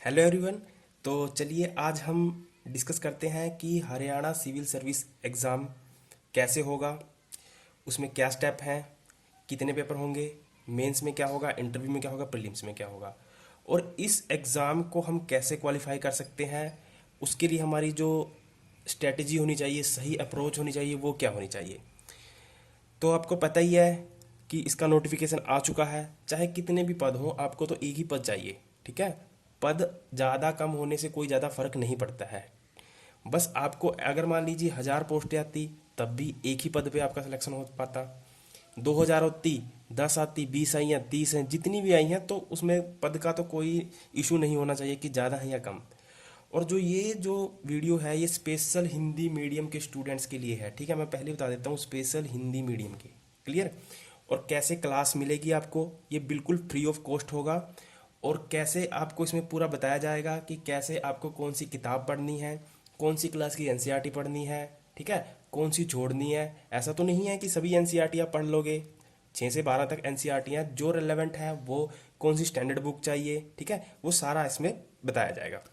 Hello everyone. तो चलिए आज हम डिस्कस करते हैं कि हरियाणा सिविल सर्विस एग्ज़ाम कैसे होगा, उसमें क्या स्टेप हैं, कितने पेपर होंगे, मेंस में क्या होगा, इंटरव्यू में क्या होगा, प्रीलिम्स में क्या होगा, और इस एग्ज़ाम को हम कैसे क्वालिफाई कर सकते हैं। उसके लिए हमारी जो स्ट्रेटजी होनी चाहिए, सही अप्रोच होनी चाहिए, वो क्या होनी चाहिए। तो आपको पता ही है कि इसका नोटिफिकेशन आ चुका है। चाहे कितने भी पद हों, आपको तो एक ही पद चाहिए, ठीक है। पद ज़्यादा कम होने से कोई ज़्यादा फर्क नहीं पड़ता है। बस आपको अगर मान लीजिए 1000 पोस्टें आती, तब भी एक ही पद पे आपका सिलेक्शन हो पाता। 2000 होती, 10 आती, 20 आई हैं, 30 हैं, जितनी भी आई हैं, तो उसमें पद का तो कोई इशू नहीं होना चाहिए कि ज़्यादा है या कम। और जो वीडियो है, ये स्पेशल हिंदी मीडियम के स्टूडेंट्स के लिए है, ठीक है। मैं पहले बता देता हूँ, स्पेशल हिंदी मीडियम के, क्लियर। और कैसे क्लास मिलेगी आपको, ये बिल्कुल फ्री ऑफ कॉस्ट होगा। और कैसे आपको इसमें पूरा बताया जाएगा कि कैसे आपको कौन सी किताब पढ़नी है, कौन सी क्लास की एनसीईआरटी पढ़नी है, ठीक है, कौन सी छोड़नी है। ऐसा तो नहीं है कि सभी एनसीईआरटी आप पढ़ लोगे। 6 से 12 तक एनसीईआरटी हैं, जो रिलेवेंट है वो कौन सी स्टैंडर्ड बुक चाहिए, ठीक है, वो सारा इसमें बताया जाएगा।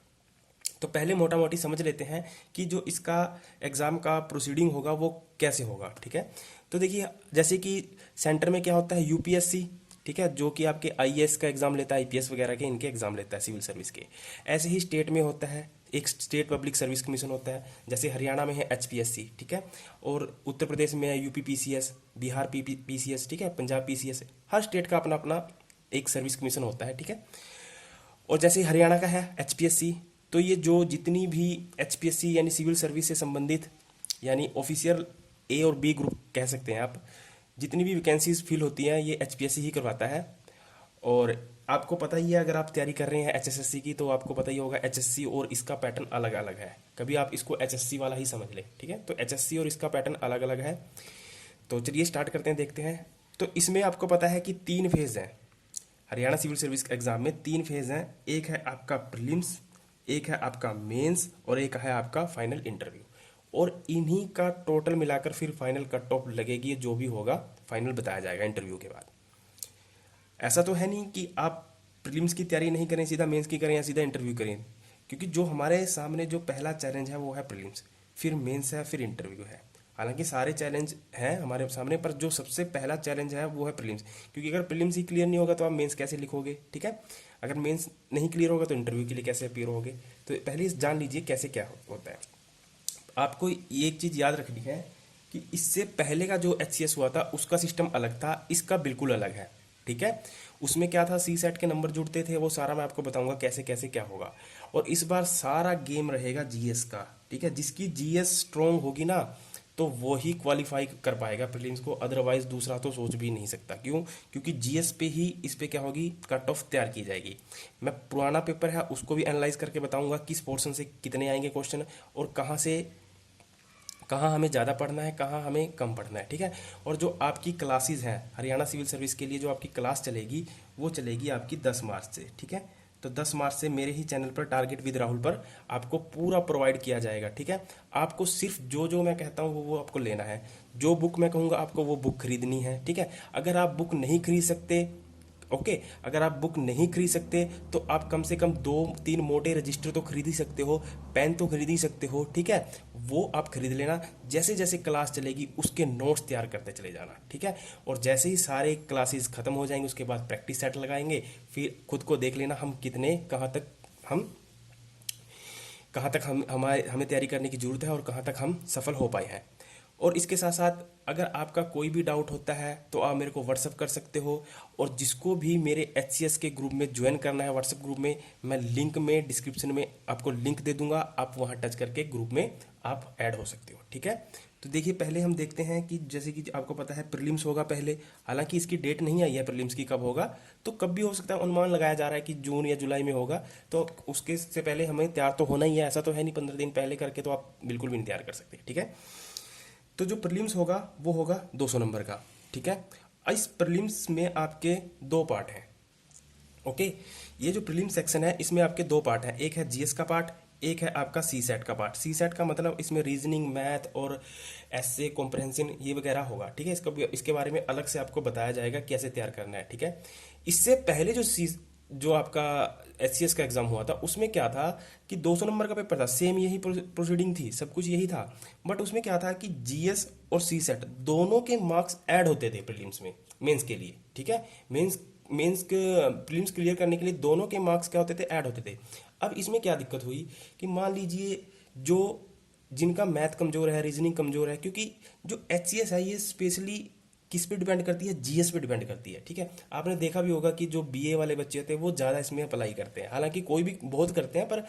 तो पहले मोटा मोटी समझ लेते हैं कि जो इसका एग्ज़ाम का प्रोसीडिंग होगा वो कैसे होगा, ठीक है। तो देखिए, जैसे कि सेंटर में क्या होता है, यूपीएससी, ठीक है, जो कि आपके आईएएस का एग्ज़ाम लेता है, आईपीएस वगैरह के इनके एग्ज़ाम लेता है सिविल सर्विस के। ऐसे ही स्टेट में होता है, एक स्टेट पब्लिक सर्विस कमीशन होता है। जैसे हरियाणा में है एचपीएससी, ठीक है, और उत्तर प्रदेश में है यूपी पीसीएस, बिहार पीसीएस, ठीक है, पंजाब पीसीएस। हर स्टेट का अपना अपना एक सर्विस कमीशन होता है, ठीक है। और जैसे हरियाणा का है एचपीएससी, तो ये जो जितनी भी एचपीएससी यानी सिविल सर्विस से संबंधित, यानी ऑफिशियल ए और बी ग्रुप कह सकते हैं आप, जितनी भी वैकेंसीज फिल होती हैं ये एचपीएससी ही करवाता है। और आपको पता ही है, अगर आप तैयारी कर रहे हैं एचएसएससी की, तो आपको पता ही होगा एचएससी और इसका पैटर्न अलग अलग है। कभी आप इसको एचएससी वाला ही समझ लें, ठीक है। तो एचएससी और इसका पैटर्न अलग अलग है। तो चलिए स्टार्ट करते हैं, देखते हैं। तो इसमें आपको पता है कि 3 फेज हैं। हरियाणा सिविल सर्विस एग्जाम में 3 फेज हैं। एक है आपका प्रीलिम्स, एक है आपका मेंस, और एक है आपका फाइनल इंटरव्यू। और इन्हीं का टोटल मिलाकर फिर फाइनल कट ऑफ लगेगी, जो भी होगा फाइनल बताया जाएगा इंटरव्यू के बाद। ऐसा तो है नहीं कि आप प्रीलिम्स की तैयारी नहीं करें, सीधा मेंस की करें या सीधा इंटरव्यू करें। क्योंकि जो हमारे सामने जो पहला चैलेंज है वो है प्रीलिम्स, फिर मेंस है, फिर इंटरव्यू है। हालांकि सारे चैलेंज हैं हमारे सामने, पर जो सबसे पहला चैलेंज है वो है प्रीलिम्स। क्योंकि अगर प्रीलिम्स ही क्लियर नहीं होगा तो आप मेंस कैसे लिखोगे, ठीक है। अगर मेंस नहीं क्लियर होगा तो इंटरव्यू के लिए कैसे अपियर होगे। तो पहले जान लीजिए कैसे क्या होता है। आपको एक चीज़ याद रखनी है कि इससे पहले का जो एचसीएस हुआ था उसका सिस्टम अलग था, इसका बिल्कुल अलग है, ठीक है। उसमें क्या था, सी सेट के नंबर जुड़ते थे, वो सारा मैं आपको बताऊंगा कैसे कैसे क्या होगा। और इस बार सारा गेम रहेगा जीएस का, ठीक है। जिसकी जीएस स्ट्रोंग होगी ना, तो वो ही क्वालिफाई कर पाएगा प्रीलिम्स को, अदरवाइज दूसरा तो सोच भी नहीं सकता। क्यों? क्योंकि जीएस पे ही इस पे क्या होगी, कट ऑफ तैयार की जाएगी। मैं पुराना पेपर है उसको भी एनालाइज करके बताऊंगा किस पोर्शन से कितने आएंगे क्वेश्चन, और कहाँ हमें ज़्यादा पढ़ना है, कहाँ हमें कम पढ़ना है, ठीक है। और जो आपकी क्लासेस हैं हरियाणा सिविल सर्विस के लिए, जो आपकी क्लास चलेगी वो चलेगी आपकी 10 मार्च से, ठीक है। तो 10 मार्च से मेरे ही चैनल पर टारगेट विद राहुल पर आपको पूरा प्रोवाइड किया जाएगा, ठीक है। आपको सिर्फ जो जो मैं कहता हूँ वो आपको लेना है। जो बुक मैं कहूँगा आपको वो बुक खरीदनी है, ठीक है। अगर आप बुक नहीं खरीद सकते, ओके, अगर आप बुक नहीं खरीद सकते तो आप कम से कम 2-3 मोटे रजिस्टर तो खरीद ही सकते हो, पेन तो खरीद ही सकते हो, ठीक है। वो आप खरीद लेना। जैसे जैसे क्लास चलेगी उसके नोट्स तैयार करते चले जाना, ठीक है। और जैसे ही सारे क्लासेस खत्म हो जाएंगे उसके बाद प्रैक्टिस सेट लगाएंगे, फिर खुद को देख लेना हम कितने हम हमें तैयारी करने की ज़रूरत है और कहाँ तक हम सफल हो पाए हैं। और इसके साथ साथ अगर आपका कोई भी डाउट होता है तो आप मेरे को व्हाट्सअप कर सकते हो। और जिसको भी मेरे एचसीएस के ग्रुप में ज्वाइन करना है व्हाट्सअप ग्रुप में, मैं लिंक में डिस्क्रिप्शन में आपको लिंक दे दूंगा, आप वहाँ टच करके ग्रुप में आप ऐड हो सकते हो, ठीक है। तो देखिए, पहले हम देखते हैं कि जैसे कि आपको पता है प्रीलिम्स होगा पहले। हालांकि इसकी डेट नहीं आई है प्रीलिम्स की कब होगा, तो कब भी हो सकता है, अनुमान लगाया जा रहा है कि जून या जुलाई में होगा। तो उसके से पहले हमें तैयार तो होना ही है, ऐसा तो है नहीं 15 दिन पहले करके तो आप बिल्कुल भी नहीं तैयार कर सकते, ठीक है। तो जो प्रीलिम्स होगा वो होगा 200 नंबर का, ठीक है। इस प्रीलिम्स में आपके 2 पार्ट हैं, ओके। ये जो प्रीलिम सेक्शन है इसमें आपके 2 पार्ट हैं, एक है जीएस का पार्ट, एक है आपका सी सेट का पार्ट। सी सेट का मतलब इसमें रीजनिंग, मैथ और एसए कॉम्प्रहेंशन ये वगैरह होगा, ठीक है। इसके बारे में अलग से आपको बताया जाएगा कैसे तैयार करना है, ठीक है। इससे पहले जो जो आपका एचसीएस का एग्जाम हुआ था उसमें क्या था कि 200 नंबर का पेपर था, सेम यही प्रोसीडिंग थी, सब कुछ यही था। बट उसमें क्या था कि जीएस और सी सेट दोनों के मार्क्स ऐड होते थे प्रीलिम्स में, मेंस के लिए, ठीक है। मेंस मेंस के प्रीलिम्स क्लियर करने के लिए दोनों के मार्क्स क्या होते थे, ऐड होते थे। अब इसमें क्या दिक्कत हुई कि मान लीजिए जो जिनका मैथ कमजोर है, रीजनिंग कमजोर है, क्योंकि जो एचसीएस है ये स्पेशली किस पे डिपेंड करती है, जीएस पे डिपेंड करती है, ठीक है। आपने देखा भी होगा कि जो बीए वाले बच्चे होते हैं वो ज़्यादा इसमें अप्लाई करते हैं, हालांकि कोई भी बहुत करते हैं, पर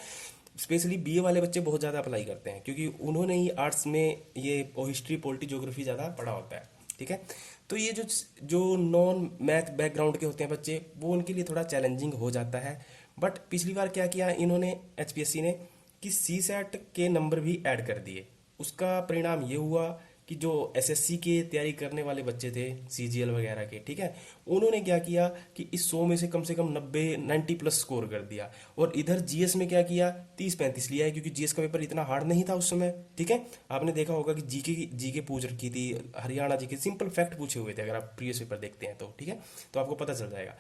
स्पेशली बीए वाले बच्चे बहुत ज़्यादा अप्लाई करते हैं क्योंकि उन्होंने ही आर्ट्स में ये हिस्ट्री पॉलिटी ज्योग्राफी ज़्यादा पढ़ा होता है, ठीक है। तो ये जो जो नॉन मैथ बैकग्राउंड के होते हैं बच्चे, वो उनके लिए थोड़ा चैलेंजिंग हो जाता है। बट पिछली बार क्या किया इन्होंने, एचपीएससी ने, कि सी सेट के नंबर भी ऐड कर दिए। उसका परिणाम ये हुआ कि जो एसएससी की तैयारी करने वाले बच्चे थे, सीजीएल वगैरह के, ठीक है, उन्होंने क्या किया कि इस 100 में से कम 90 प्लस स्कोर कर दिया। और इधर जीएस में क्या किया, 30-35 लिया है, क्योंकि जीएस का पेपर इतना हार्ड नहीं था उस समय, ठीक है। आपने देखा होगा कि जीके पूछ रखी थी, हरियाणा जीके सिंपल फैक्ट पूछे हुए थे, अगर आप प्रीवियस पेपर देखते हैं तो, ठीक है, तो आपको पता चल जाएगा।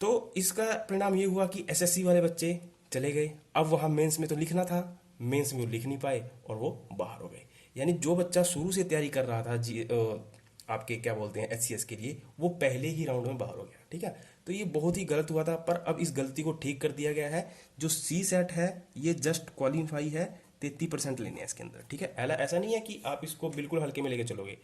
तो इसका परिणाम ये हुआ कि एसएससी वाले बच्चे चले गए। अब वहाँ मेंस में तो लिखना था, मेंस में वो लिख नहीं पाए और वो बाहर हो गए। यानी जो बच्चा शुरू से तैयारी कर रहा था आपके क्या बोलते हैं एचसीएस के लिए, वो पहले ही राउंड में बाहर हो गया, ठीक है। तो ये बहुत ही गलत हुआ था, पर अब इस गलती को ठीक कर दिया गया है। जो सी सेट है ये जस्ट क्वालिफाई है, 33% लेने हैं इसके अंदर, ठीक है। ऐसा नहीं है कि आप इसको बिल्कुल हल्के में लेके चलोगे,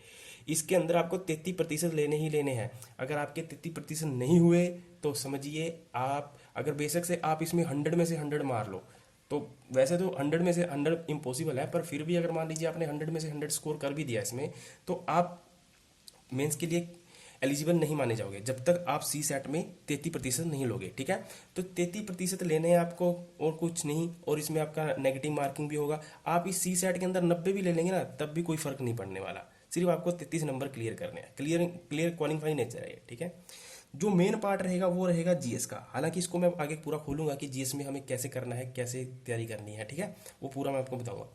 इसके अंदर आपको 33% लेने ही लेने हैं। अगर आपके 33% नहीं हुए तो समझिए आप, अगर बेशक से आप इसमें 100 में से 100 मार लो, तो वैसे तो 100 में से 100 इम्पॉसिबल है, पर फिर भी अगर मान लीजिए आपने 100 में से 100 स्कोर कर भी दिया इसमें, तो आप मेंस के लिए एलिजिबल नहीं माने जाओगे जब तक आप सी सेट में 33% नहीं लोगे, ठीक है। तो 33% लेने हैं आपको और कुछ नहीं, और इसमें आपका नेगेटिव मार्किंग भी होगा। आप इस सी सेट के अंदर 90 भी ले लेंगे ना, तब भी कोई फर्क नहीं पड़ने वाला, सिर्फ आपको 33 नंबर क्लियर करने हैं। क्लियर क्वालिफाई नेचर है ये, ठीक है। जो मेन पार्ट रहेगा वो रहेगा जीएस का, हालांकि इसको मैं आगे पूरा खोलूंगा कि जीएस में हमें कैसे करना है, कैसे तैयारी करनी है, ठीक है, वो पूरा मैं आपको बताऊंगा।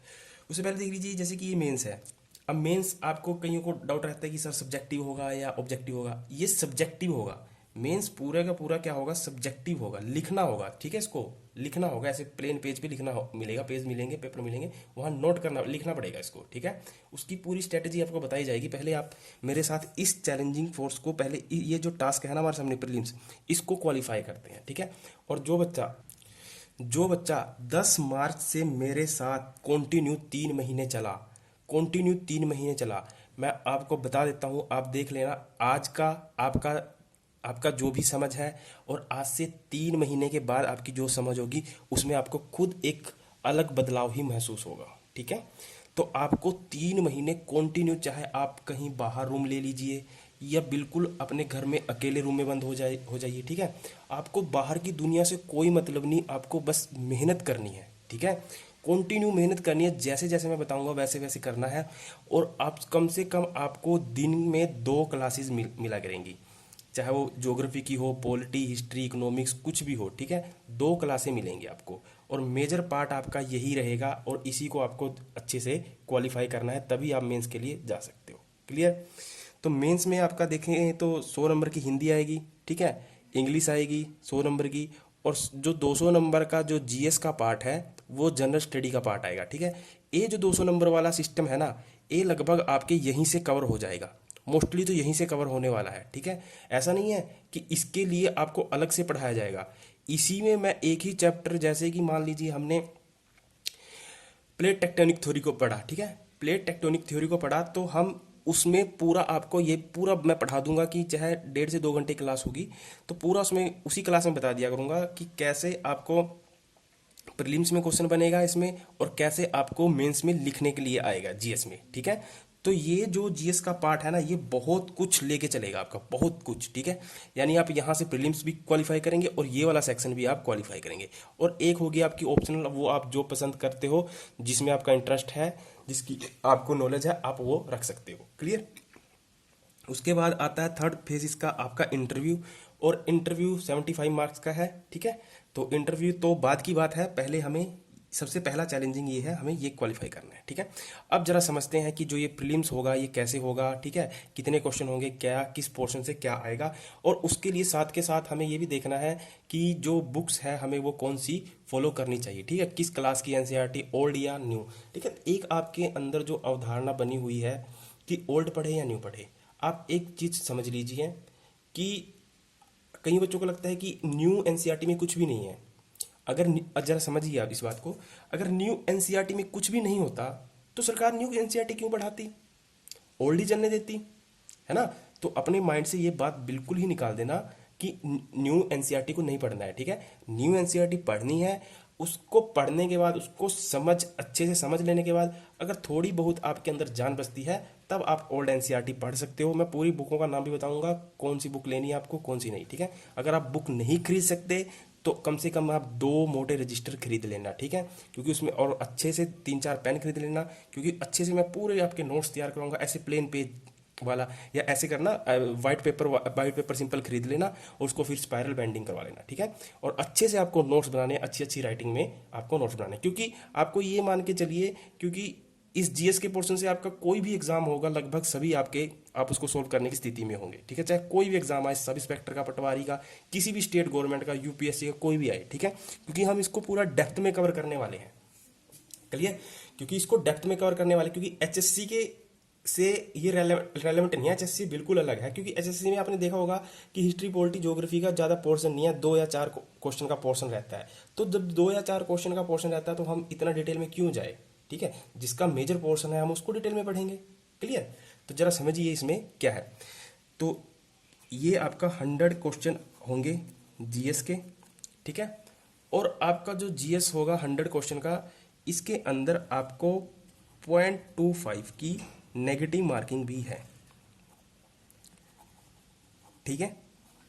उससे पहले देख लीजिए जैसे कि ये मेंस है। अब मेंस आपको कईयों को डाउट रहता है कि सर सब्जेक्टिव होगा या ऑब्जेक्टिव होगा, ये सब्जेक्टिव होगा। मेंस पूरे का पूरा क्या होगा, सब्जेक्टिव होगा, लिखना होगा, ठीक है। इसको लिखना होगा, ऐसे प्लेन पेज पे लिखना मिलेगा, पेज मिलेंगे, पेपर मिलेंगे, वहाँ नोट करना, लिखना पड़ेगा इसको, ठीक है। उसकी पूरी स्ट्रेटेजी आपको बताई जाएगी। पहले आप मेरे साथ इस चैलेंजिंग फोर्स को, पहले ये जो टास्क है ना हमारे सामने प्रीलिम्स, इसको क्वालिफाई करते हैं, ठीक है। और जो बच्चा 10 मार्च से मेरे साथ कंटिन्यू 3 महीने चला, मैं आपको बता देता हूँ, आप देख लेना, आज का आपका आपका जो भी समझ है और आज से 3 महीने के बाद आपकी जो समझ होगी उसमें आपको खुद एक अलग बदलाव ही महसूस होगा, ठीक है। तो आपको 3 महीने कंटिन्यू, चाहे आप कहीं बाहर रूम ले लीजिए या बिल्कुल अपने घर में अकेले रूम में बंद हो जाइए, ठीक है। आपको बाहर की दुनिया से कोई मतलब नहीं, आपको बस मेहनत करनी है, ठीक है। कंटिन्यू मेहनत करनी है, जैसे जैसे मैं बताऊंगा वैसे वैसे करना है। और आप कम से कम आपको दिन में 2 क्लासेस मिला करेंगी, चाहे वो ज्योग्राफी की हो, पॉलिटी, हिस्ट्री, इकोनॉमिक्स, कुछ भी हो, ठीक है। 2 क्लासें मिलेंगी आपको, और मेजर पार्ट आपका यही रहेगा, और इसी को आपको अच्छे से क्वालिफाई करना है, तभी आप मेंस के लिए जा सकते हो। क्लियर। तो मेंस में आपका देखें तो 100 नंबर की हिंदी आएगी, ठीक है, इंग्लिश आएगी 100 नंबर की, और जो 200 नंबर का जो जीएस का पार्ट है वो जनरल स्टडी का पार्ट आएगा, ठीक है। ये जो 200 नंबर वाला सिस्टम है ना, ये लगभग आपके यहीं से कवर हो जाएगा, मोस्टली तो यहीं से कवर होने वाला है, ठीक है। ऐसा नहीं है कि इसके लिए आपको अलग से पढ़ाया जाएगा, इसी में मैं एक ही चैप्टर, जैसे कि मान लीजिए हमने प्लेट टेक्टोनिक थ्योरी को पढ़ा, ठीक है, प्लेट टेक्टोनिक थ्योरी को पढ़ा, तो हम उसमें पूरा आपको ये पूरा मैं पढ़ा दूंगा, कि चाहे 1.5 से 2 घंटे क्लास होगी, तो पूरा उसमें उसी क्लास में बता दिया करूंगा कि कैसे आपको प्रीलिम्स में क्वेश्चन बनेगा इसमें, और कैसे आपको मेंस में लिखने के लिए आएगा जीएस में, ठीक है। तो ये जो जीएस का पार्ट है ना, ये बहुत कुछ लेके चलेगा आपका, बहुत कुछ, ठीक है। यानी आप यहाँ से प्रीलिम्स भी क्वालिफाई करेंगे और ये वाला सेक्शन भी आप क्वालिफाई करेंगे। और एक होगी आपकी ऑप्शनल, वो आप जो पसंद करते हो, जिसमें आपका इंटरेस्ट है, जिसकी आपको नॉलेज है, आप वो रख सकते हो। क्लियर। उसके बाद आता है थर्ड फेज इसका, आपका इंटरव्यू। और इंटरव्यू 75 मार्क्स का है, ठीक है। तो इंटरव्यू तो बाद की बात है, पहले हमें सबसे पहला चैलेंजिंग ये है, हमें ये क्वालिफाई करना है, ठीक है। अब जरा समझते हैं कि जो ये प्रीलिम्स होगा ये कैसे होगा, ठीक है, कितने क्वेश्चन होंगे, क्या किस पोर्शन से क्या आएगा, और उसके लिए साथ के साथ हमें ये भी देखना है कि जो बुक्स है हमें वो कौन सी फॉलो करनी चाहिए, ठीक है, किस क्लास की एनसीईआरटी, ओल्ड या न्यू, ठीक है। एक आपके अंदर जो अवधारणा बनी हुई है कि ओल्ड पढ़े या न्यू पढ़े, आप एक चीज़ समझ लीजिए कि कई बच्चों को लगता है कि न्यू एनसीईआरटी में कुछ भी नहीं है। अगर जरा समझिए आप इस बात को, अगर न्यू एनसीईआरटी में कुछ भी नहीं होता तो सरकार न्यू एनसीईआरटी क्यों पढ़ाती, ओल्ड ही चलने देती, है ना। तो अपने माइंड से ये बात बिल्कुल ही निकाल देना कि न्यू एनसीईआरटी को नहीं पढ़ना है, ठीक है। न्यू एनसीईआरटी पढ़नी है, उसको पढ़ने के बाद उसको अच्छे से समझ लेने के बाद अगर थोड़ी बहुत आपके अंदर जान बचती है तब आप ओल्ड एनसीईआरटी पढ़ सकते हो। मैं पूरी बुकों का नाम भी बताऊंगा, कौन सी बुक लेनी है आपको, कौन सी नहीं, ठीक है। अगर आप बुक नहीं खरीद सकते तो कम से कम आप 2 मोटे रजिस्टर खरीद लेना, ठीक है, क्योंकि उसमें और अच्छे से 3-4 पेन खरीद लेना, क्योंकि अच्छे से मैं पूरे आपके नोट्स तैयार कराऊंगा, ऐसे प्लेन पेज वाला, या ऐसे करना, वाइट पेपर सिंपल खरीद लेना और उसको फिर स्पाइरल बेंडिंग करवा लेना, ठीक है। और अच्छे से आपको नोट्स बनाने, अच्छी अच्छी राइटिंग में आपको नोट्स बनाने, क्योंकि आपको ये मान के चलिए, क्योंकि इस जीएस के पोर्शन से आपका कोई भी एग्जाम होगा लगभग सभी आप उसको सोल्व करने की स्थिति में होंगे, ठीक है। चाहे कोई भी एग्जाम आए, सब इंस्पेक्टर का, पटवारी का, किसी भी स्टेट गवर्नमेंट का, यूपीएससी का, कोई भी आए, ठीक है, क्योंकि हम इसको पूरा डेप्थ में कवर करने वाले हैं, क्लियर। क्योंकि इसको डेप्थ में कवर करने वाले, क्योंकि एचएससी के से ये रेलेवेंट नहीं है, एचएससी बिल्कुल अलग है, क्योंकि एचएससी में आपने देखा होगा कि हिस्ट्री, पॉलिटी, ज्योग्राफी का ज़्यादा पोर्शन नहीं है, 2 या 4 क्वेश्चन का पोर्शन रहता है। तो जब 2 या 4 क्वेश्चन का पोर्शन रहता है तो हम इतना डिटेल में क्यों जाए, ठीक है। जिसका मेजर पोर्शन है हम उसको डिटेल में पढ़ेंगे, क्लियर। तो जरा समझिए इसमें क्या है। तो ये आपका 100 क्वेश्चन होंगे जीएस के, ठीक है। और आपका जो जीएस होगा 100 क्वेश्चन का, इसके अंदर आपको 0.25 की नेगेटिव मार्किंग भी है, ठीक है।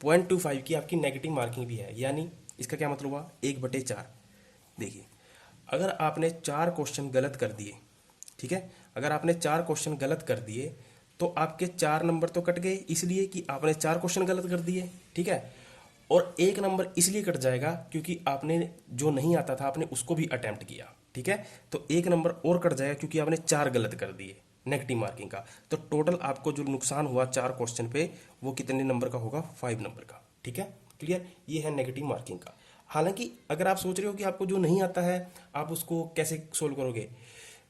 0.25 की आपकी नेगेटिव मार्किंग भी है, यानी इसका क्या मतलब हुआ, 1/4। देखिए, अगर आपने 4 क्वेश्चन गलत कर दिए, ठीक है, अगर आपने 4 क्वेश्चन गलत कर दिए तो आपके 4 नंबर तो कट गए, इसलिए कि आपने 4 क्वेश्चन गलत कर दिए, ठीक है। और 1 नंबर इसलिए कट जाएगा क्योंकि आपने जो नहीं आता था आपने उसको भी अटेम्प्ट किया, ठीक है। तो 1 नंबर और कट जाएगा क्योंकि आपने 4 गलत कर दिए नेगेटिव मार्किंग का। तो टोटल आपको जो नुकसान हुआ 4 क्वेश्चन पे, वो कितने नंबर का होगा, 5 नंबर का, ठीक है, क्लियर। ये है नेगेटिव मार्किंग का। हालांकि अगर आप सोच रहे हो कि आपको जो नहीं आता है आप उसको कैसे सोल्व करोगे,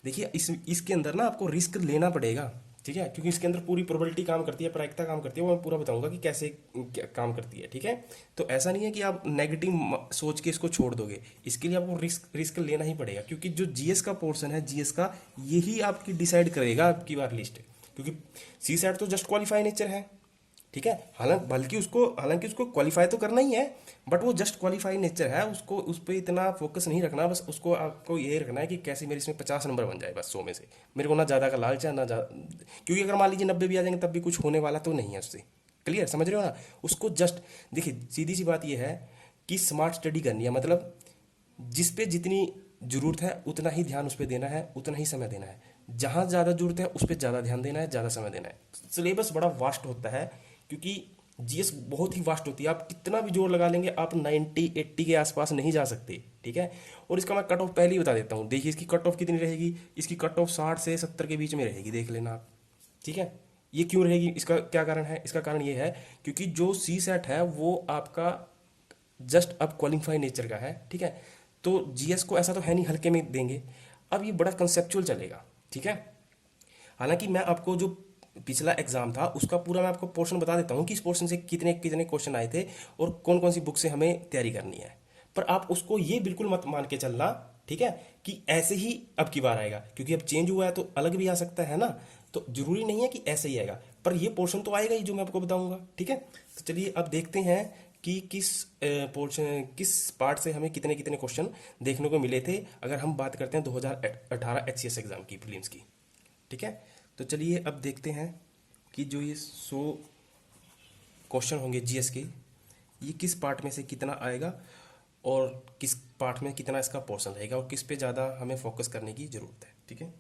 देखिए इसके अंदर ना आपको रिस्क लेना पड़ेगा, ठीक है, क्योंकि इसके अंदर पूरी प्रोबेबिलिटी काम करती है, प्रायिकता काम करती है, वो मैं पूरा बताऊंगा कि कैसे क्या काम करती है, ठीक है। तो ऐसा नहीं है कि आप नेगेटिव सोच के इसको छोड़ दोगे, इसके लिए आपको रिस्क लेना ही पड़ेगा, क्योंकि जो जीएस का पोर्शन है, जीएस का यही आपकी डिसाइड करेगा आपकी बार लिस्ट, क्योंकि सी सेट तो जस्ट क्वालिफाई नेचर है, ठीक है। हालांकि उसको क्वालिफाई तो करना ही है, बट वो जस्ट क्वालिफाई नेचर है, उसको उस पर इतना फोकस नहीं रखना, बस उसको आपको ये रखना है कि कैसे मेरे इसमें 50 नंबर बन जाए, बस 100 में से। मेरे को ना ज़्यादा का लालच है ना ज़्यादा, क्योंकि अगर मान लीजिए 90 भी आ जाएंगे तब भी कुछ होने वाला तो नहीं है उससे, क्लियर, समझ रहे हो ना। उसको जस्ट देखिए, सीधी सी बात यह है कि स्मार्ट स्टडी करनी है, मतलब जिस पे जितनी जरूरत है उतना ही ध्यान उस पर देना है, उतना ही समय देना है। जहाँ ज़्यादा जरूरत है उस पर ज़्यादा ध्यान देना है, ज़्यादा समय देना है। सिलेबस बड़ा वास्ट होता है, क्योंकि जीएस बहुत ही वास्ट होती है, आप कितना भी जोर लगा लेंगे आप 90-80 के आसपास नहीं जा सकते, ठीक है। और इसका मैं कट ऑफ पहले ही बता देता हूँ, देखिए इसकी कट ऑफ कितनी रहेगी, इसकी कट ऑफ 60 से 70 के बीच में रहेगी, देख लेना आप, ठीक है। ये क्यों रहेगी, इसका क्या कारण है, इसका कारण ये है क्योंकि जो सी सेट है वो आपका जस्ट अब क्वालिफाई नेचर का है, ठीक है। तो जीएस को ऐसा तो है नहीं हल्के में देंगे, अब ये बड़ा कंसेप्चुअल चलेगा, ठीक है। हालांकि मैं आपको जो पिछला एग्जाम था उसका पूरा मैं आपको पोर्शन बता देता हूँ कि इस पोर्शन से कितने कितने क्वेश्चन आए थे और कौन कौन सी बुक से हमें तैयारी करनी है, पर आप उसको ये बिल्कुल मत मान के चलना, ठीक है, कि ऐसे ही अब की बार आएगा, क्योंकि अब चेंज हुआ है तो अलग भी आ सकता है ना। तो जरूरी नहीं है कि ऐसे ही आएगा, पर ये पोर्शन तो आएगा ही जो मैं आपको बताऊंगा, ठीक है। तो चलिए अब देखते हैं कि किस पोर्शन, किस पार्ट से हमें कितने कितने क्वेश्चन देखने को मिले थे, अगर हम बात करते हैं 2018 एचसीएस एग्जाम की, प्रीलिम्स की, ठीक है। तो चलिए अब देखते हैं कि जो ये 100 क्वेश्चन होंगे जीएस के, ये किस पार्ट में से कितना आएगा और किस पार्ट में कितना इसका पोर्शन रहेगा और किस पे ज़्यादा हमें फोकस करने की ज़रूरत है, ठीक है।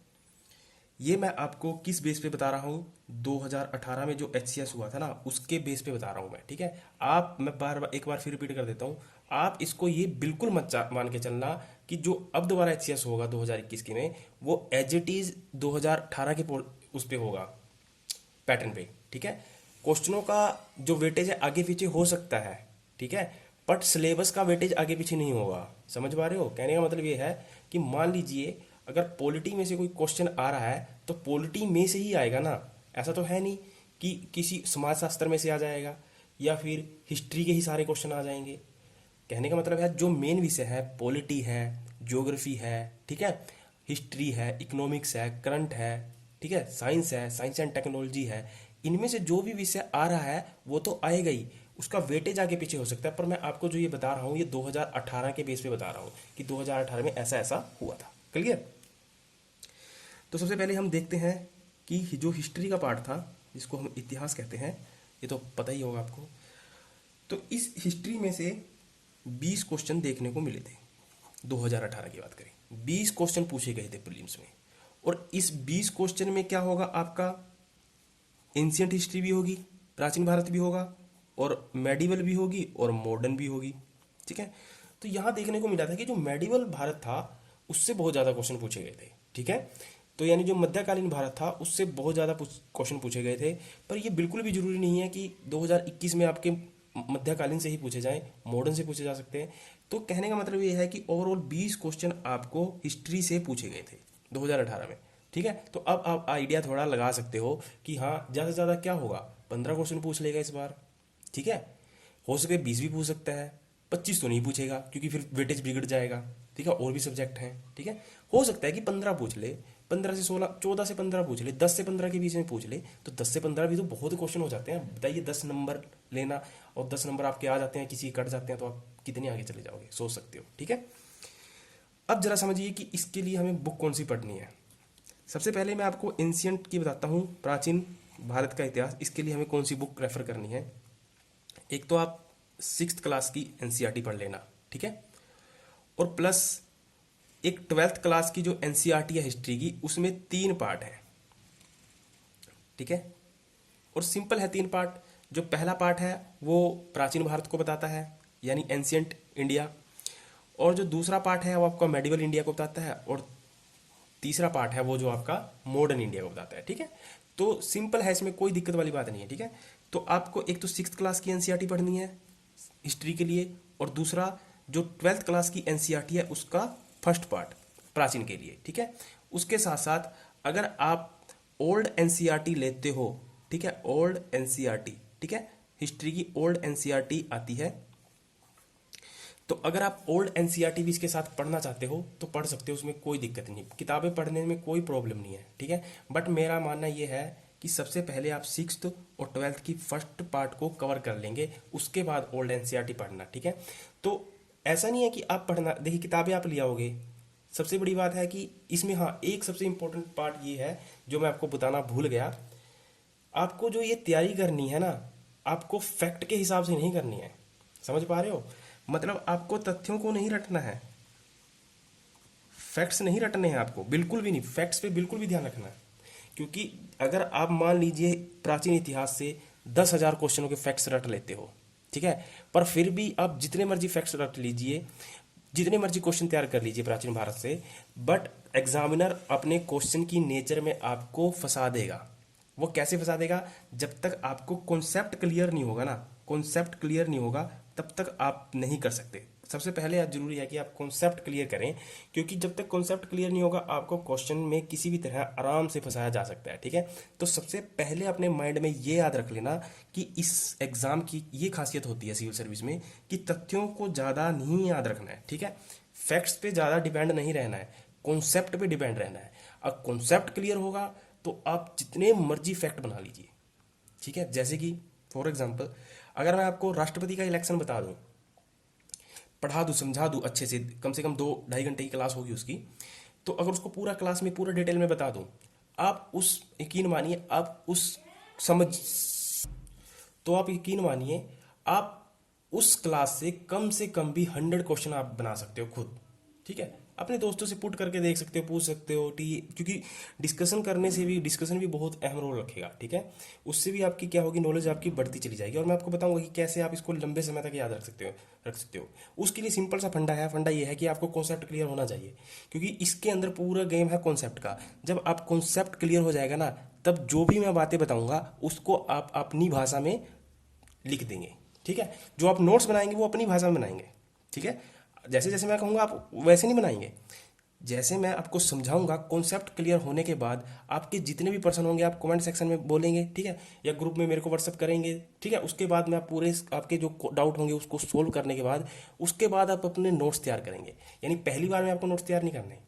ये मैं आपको किस बेस पे बता रहा हूँ, 2018 में जो एचसीएस हुआ था ना उसके बेस पे बता रहा हूँ मैं, ठीक है। आप, मैं बार बार एक बार फिर रिपीट कर देता हूँ, आप इसको ये बिल्कुल मत मान के चलना कि जो अब दोबारा एचसीएस होगा 2021 के में, वो एज इट इज 2018 के उस पे होगा, पैटर्न पे। ठीक है, क्वेश्चनों का जो वेटेज है आगे पीछे हो सकता है, ठीक है, बट सिलेबस का वेटेज आगे पीछे नहीं होगा। समझ पा रहे हो? कहने का मतलब ये है कि मान लीजिए अगर पॉलिटी में से कोई क्वेश्चन आ रहा है तो पॉलिटी में से ही आएगा ना, ऐसा तो है नहीं कि किसी समाजशास्त्र में से आ जाएगा या फिर हिस्ट्री के ही सारे क्वेश्चन आ जाएंगे। कहने का मतलब है जो मेन विषय है, पॉलिटी है, ज्योग्राफी है, ठीक है, हिस्ट्री है, इकोनॉमिक्स है, करंट है, ठीक है, साइंस एंड टेक्नोलॉजी है, इनमें से जो भी विषय आ रहा है वो तो आएगा ही, उसका वेटेज आगे पीछे हो सकता है। पर मैं आपको जो ये बता रहा हूँ ये 2018 के बेस पे बता रहा हूँ कि 2018 में ऐसा ऐसा हुआ था। क्लियर? तो सबसे पहले हम देखते हैं कि जो हिस्ट्री का पार्ट था, जिसको हम इतिहास कहते हैं, ये तो पता ही होगा आपको। तो इस हिस्ट्री में से 20 क्वेश्चन देखने को मिले थे। 2018 की बात करें, 20 क्वेश्चन पूछे गए थे प्रीलिम्स में, और इस 20 क्वेश्चन में क्या होगा, आपका एंशियंट हिस्ट्री भी होगी, प्राचीन भारत भी होगा, और मेडिवल भी होगी, और मॉडर्न भी होगी। ठीक है, तो यहाँ देखने को मिला था कि जो मेडिवल भारत था उससे बहुत ज़्यादा क्वेश्चन पूछे गए थे। ठीक है, तो यानी जो मध्यकालीन भारत था उससे बहुत ज़्यादा क्वेश्चन पूछे गए थे। पर ये बिल्कुल भी जरूरी नहीं है कि 2021 में आपके मध्यकालीन से ही पूछे जाएं, मॉडर्न से पूछे जा सकते हैं। तो कहने का मतलब ये है कि ओवरऑल 20 क्वेश्चन आपको हिस्ट्री से पूछे गए थे 2018 में। ठीक है, तो अब आप आइडिया थोड़ा लगा सकते हो कि हाँ ज़्यादा से ज़्यादा क्या होगा, 15 क्वेश्चन पूछ लेगा इस बार। ठीक है, हो सके 20 भी पूछ सकता है, 25 तो नहीं पूछेगा क्योंकि फिर वेटेज बिगड़ जाएगा। ठीक है, और भी सब्जेक्ट हैं। ठीक है, हो सकता है कि 15 पूछ ले, 15 से 16, 14 से 15 पूछ ले, 10 से 15 के बीच में पूछ ले, तो 10 से 15 भी तो बहुत क्वेश्चन हो जाते हैं। बताइए 10 नंबर लेना, और 10 नंबर आपके आ जाते हैं, किसी कट जाते हैं, तो आप कितने आगे चले जाओगे, सोच सकते हो। ठीक है, अब जरा समझिए कि इसके लिए हमें बुक कौन सी पढ़नी है। सबसे पहले मैं आपको एंशियंट की बताता हूँ, प्राचीन भारत का इतिहास। इसके लिए हमें कौन सी बुक रेफर करनी है। एक तो आप 6th क्लास की एनसीईआरटी पढ़ लेना, ठीक है, और प्लस एक 12th क्लास की जो एनसीईआरटी है हिस्ट्री की, उसमें 3 पार्ट है। ठीक है, और सिंपल है 3 पार्ट। जो पहला पार्ट है वो प्राचीन भारत को बताता है, यानी एंशियंट इंडिया, और जो दूसरा पार्ट है वो आपका मेडिवल इंडिया को बताता है, और तीसरा पार्ट है वो जो आपका मॉडर्न इंडिया को बताता है। ठीक है, तो सिंपल है, इसमें कोई दिक्कत वाली बात नहीं है। ठीक है, तो आपको एक तो 6th क्लास की एनसीईआरटी पढ़नी है हिस्ट्री के लिए, और दूसरा जो 12th क्लास की एनसीईआरटी है उसका फर्स्ट पार्ट प्राचीन के लिए। ठीक है, उसके साथ साथ अगर आप ओल्ड एनसीईआरटी लेते हो, ठीक है, ओल्ड एनसीईआरटी, ठीक है, हिस्ट्री की ओल्ड एनसीईआरटी आती है, तो अगर आप ओल्ड एनसीईआरटी भी इसके साथ पढ़ना चाहते हो तो पढ़ सकते हो, उसमें कोई दिक्कत नहीं, किताबें पढ़ने में कोई प्रॉब्लम नहीं है। ठीक है, बट मेरा मानना ये है कि सबसे पहले आप 6th और 12th की फर्स्ट पार्ट को कवर कर लेंगे, उसके बाद ओल्ड एनसीईआरटी पढ़ना। ठीक है, तो ऐसा नहीं है कि आप पढ़ना, देखिए किताबें आप ले आओगे, सबसे बड़ी बात है कि इसमें हाँ एक सबसे इंपॉर्टेंट पार्ट ये है जो मैं आपको बताना भूल गया, आपको जो ये तैयारी करनी है ना, आपको फैक्ट के हिसाब से नहीं करनी है। समझ पा रहे हो? मतलब आपको तथ्यों को नहीं रटना है, फैक्ट्स नहीं रटने हैं आपको, बिल्कुल भी नहीं, फैक्ट्स पे बिल्कुल भी ध्यान रखना है। क्योंकि अगर आप मान लीजिए प्राचीन इतिहास से 10,000 क्वेश्चनों के फैक्ट्स रट लेते हो, ठीक है, पर फिर भी आप जितने मर्जी फैक्ट्स रट लीजिए, जितने मर्जी क्वेश्चन तैयार कर लीजिए प्राचीन भारत से, बट एग्जामिनर अपने क्वेश्चन की नेचर में आपको फंसा देगा। वो कैसे फंसा देगा? जब तक आपको कॉन्सेप्ट क्लियर नहीं होगा ना, कॉन्सेप्ट क्लियर नहीं होगा तब तक आप नहीं कर सकते। सबसे पहले जरूरी है कि आप कॉन्सेप्ट क्लियर करें, क्योंकि जब तक कॉन्सेप्ट क्लियर नहीं होगा आपको क्वेश्चन में किसी भी तरह आराम से फंसाया जा सकता है। ठीक है, तो सबसे पहले अपने माइंड में ये याद रख लेना कि इस एग्जाम की ये खासियत होती है सिविल सर्विस में कि तथ्यों को ज़्यादा नहीं याद रखना है। ठीक है, फैक्ट्स पे ज़्यादा डिपेंड नहीं रहना है, कॉन्सेप्ट पे डिपेंड रहना है। अब कॉन्सेप्ट क्लियर होगा तो आप जितने मर्जी फैक्ट बना लीजिए। ठीक है, जैसे कि फॉर एग्जाम्पल अगर मैं आपको राष्ट्रपति का इलेक्शन बता दूं, पढ़ा दूं, समझा दूं अच्छे से कम 2-2.5 घंटे की क्लास होगी उसकी, तो अगर उसको पूरा क्लास में पूरा डिटेल में बता दूं, आप उस यकीन मानिए आप उस समझ तो आप यकीन मानिए आप उस क्लास से कम भी 100 क्वेश्चन आप बना सकते हो खुद। ठीक है, अपने दोस्तों से पुट करके देख सकते हो, पूछ सकते हो, ठीक, क्योंकि डिस्कशन भी बहुत अहम रोल रखेगा। ठीक है, उससे भी आपकी क्या होगी, नॉलेज आपकी बढ़ती चली जाएगी। और मैं आपको बताऊंगा कि कैसे आप इसको लंबे समय तक याद रख सकते हो। उसके लिए सिंपल सा फंडा ये है कि आपको कॉन्सेप्ट क्लियर होना चाहिए, क्योंकि इसके अंदर पूरा गेम है कॉन्सेप्ट का। जब आप कॉन्सेप्ट क्लियर हो जाएगा ना, तब जो भी मैं बातें बताऊंगा उसको आप अपनी भाषा में लिख देंगे। ठीक है, जो आप नोट्स बनाएंगे वो अपनी भाषा में बनाएंगे। ठीक है, जैसे जैसे मैं कहूँगा आप वैसे नहीं बनाएंगे, जैसे मैं आपको समझाऊंगा। कॉन्सेप्ट क्लियर होने के बाद आपके जितने भी पर्सन होंगे आप कमेंट सेक्शन में बोलेंगे, ठीक है, या ग्रुप में मेरे को व्हाट्सअप करेंगे। ठीक है, उसके बाद मैं पूरे आपके जो डाउट होंगे उसको सोल्व करने के बाद उसके बाद आप अपने नोट्स तैयार करेंगे। यानी पहली बार में आपको नोट्स तैयार नहीं करने,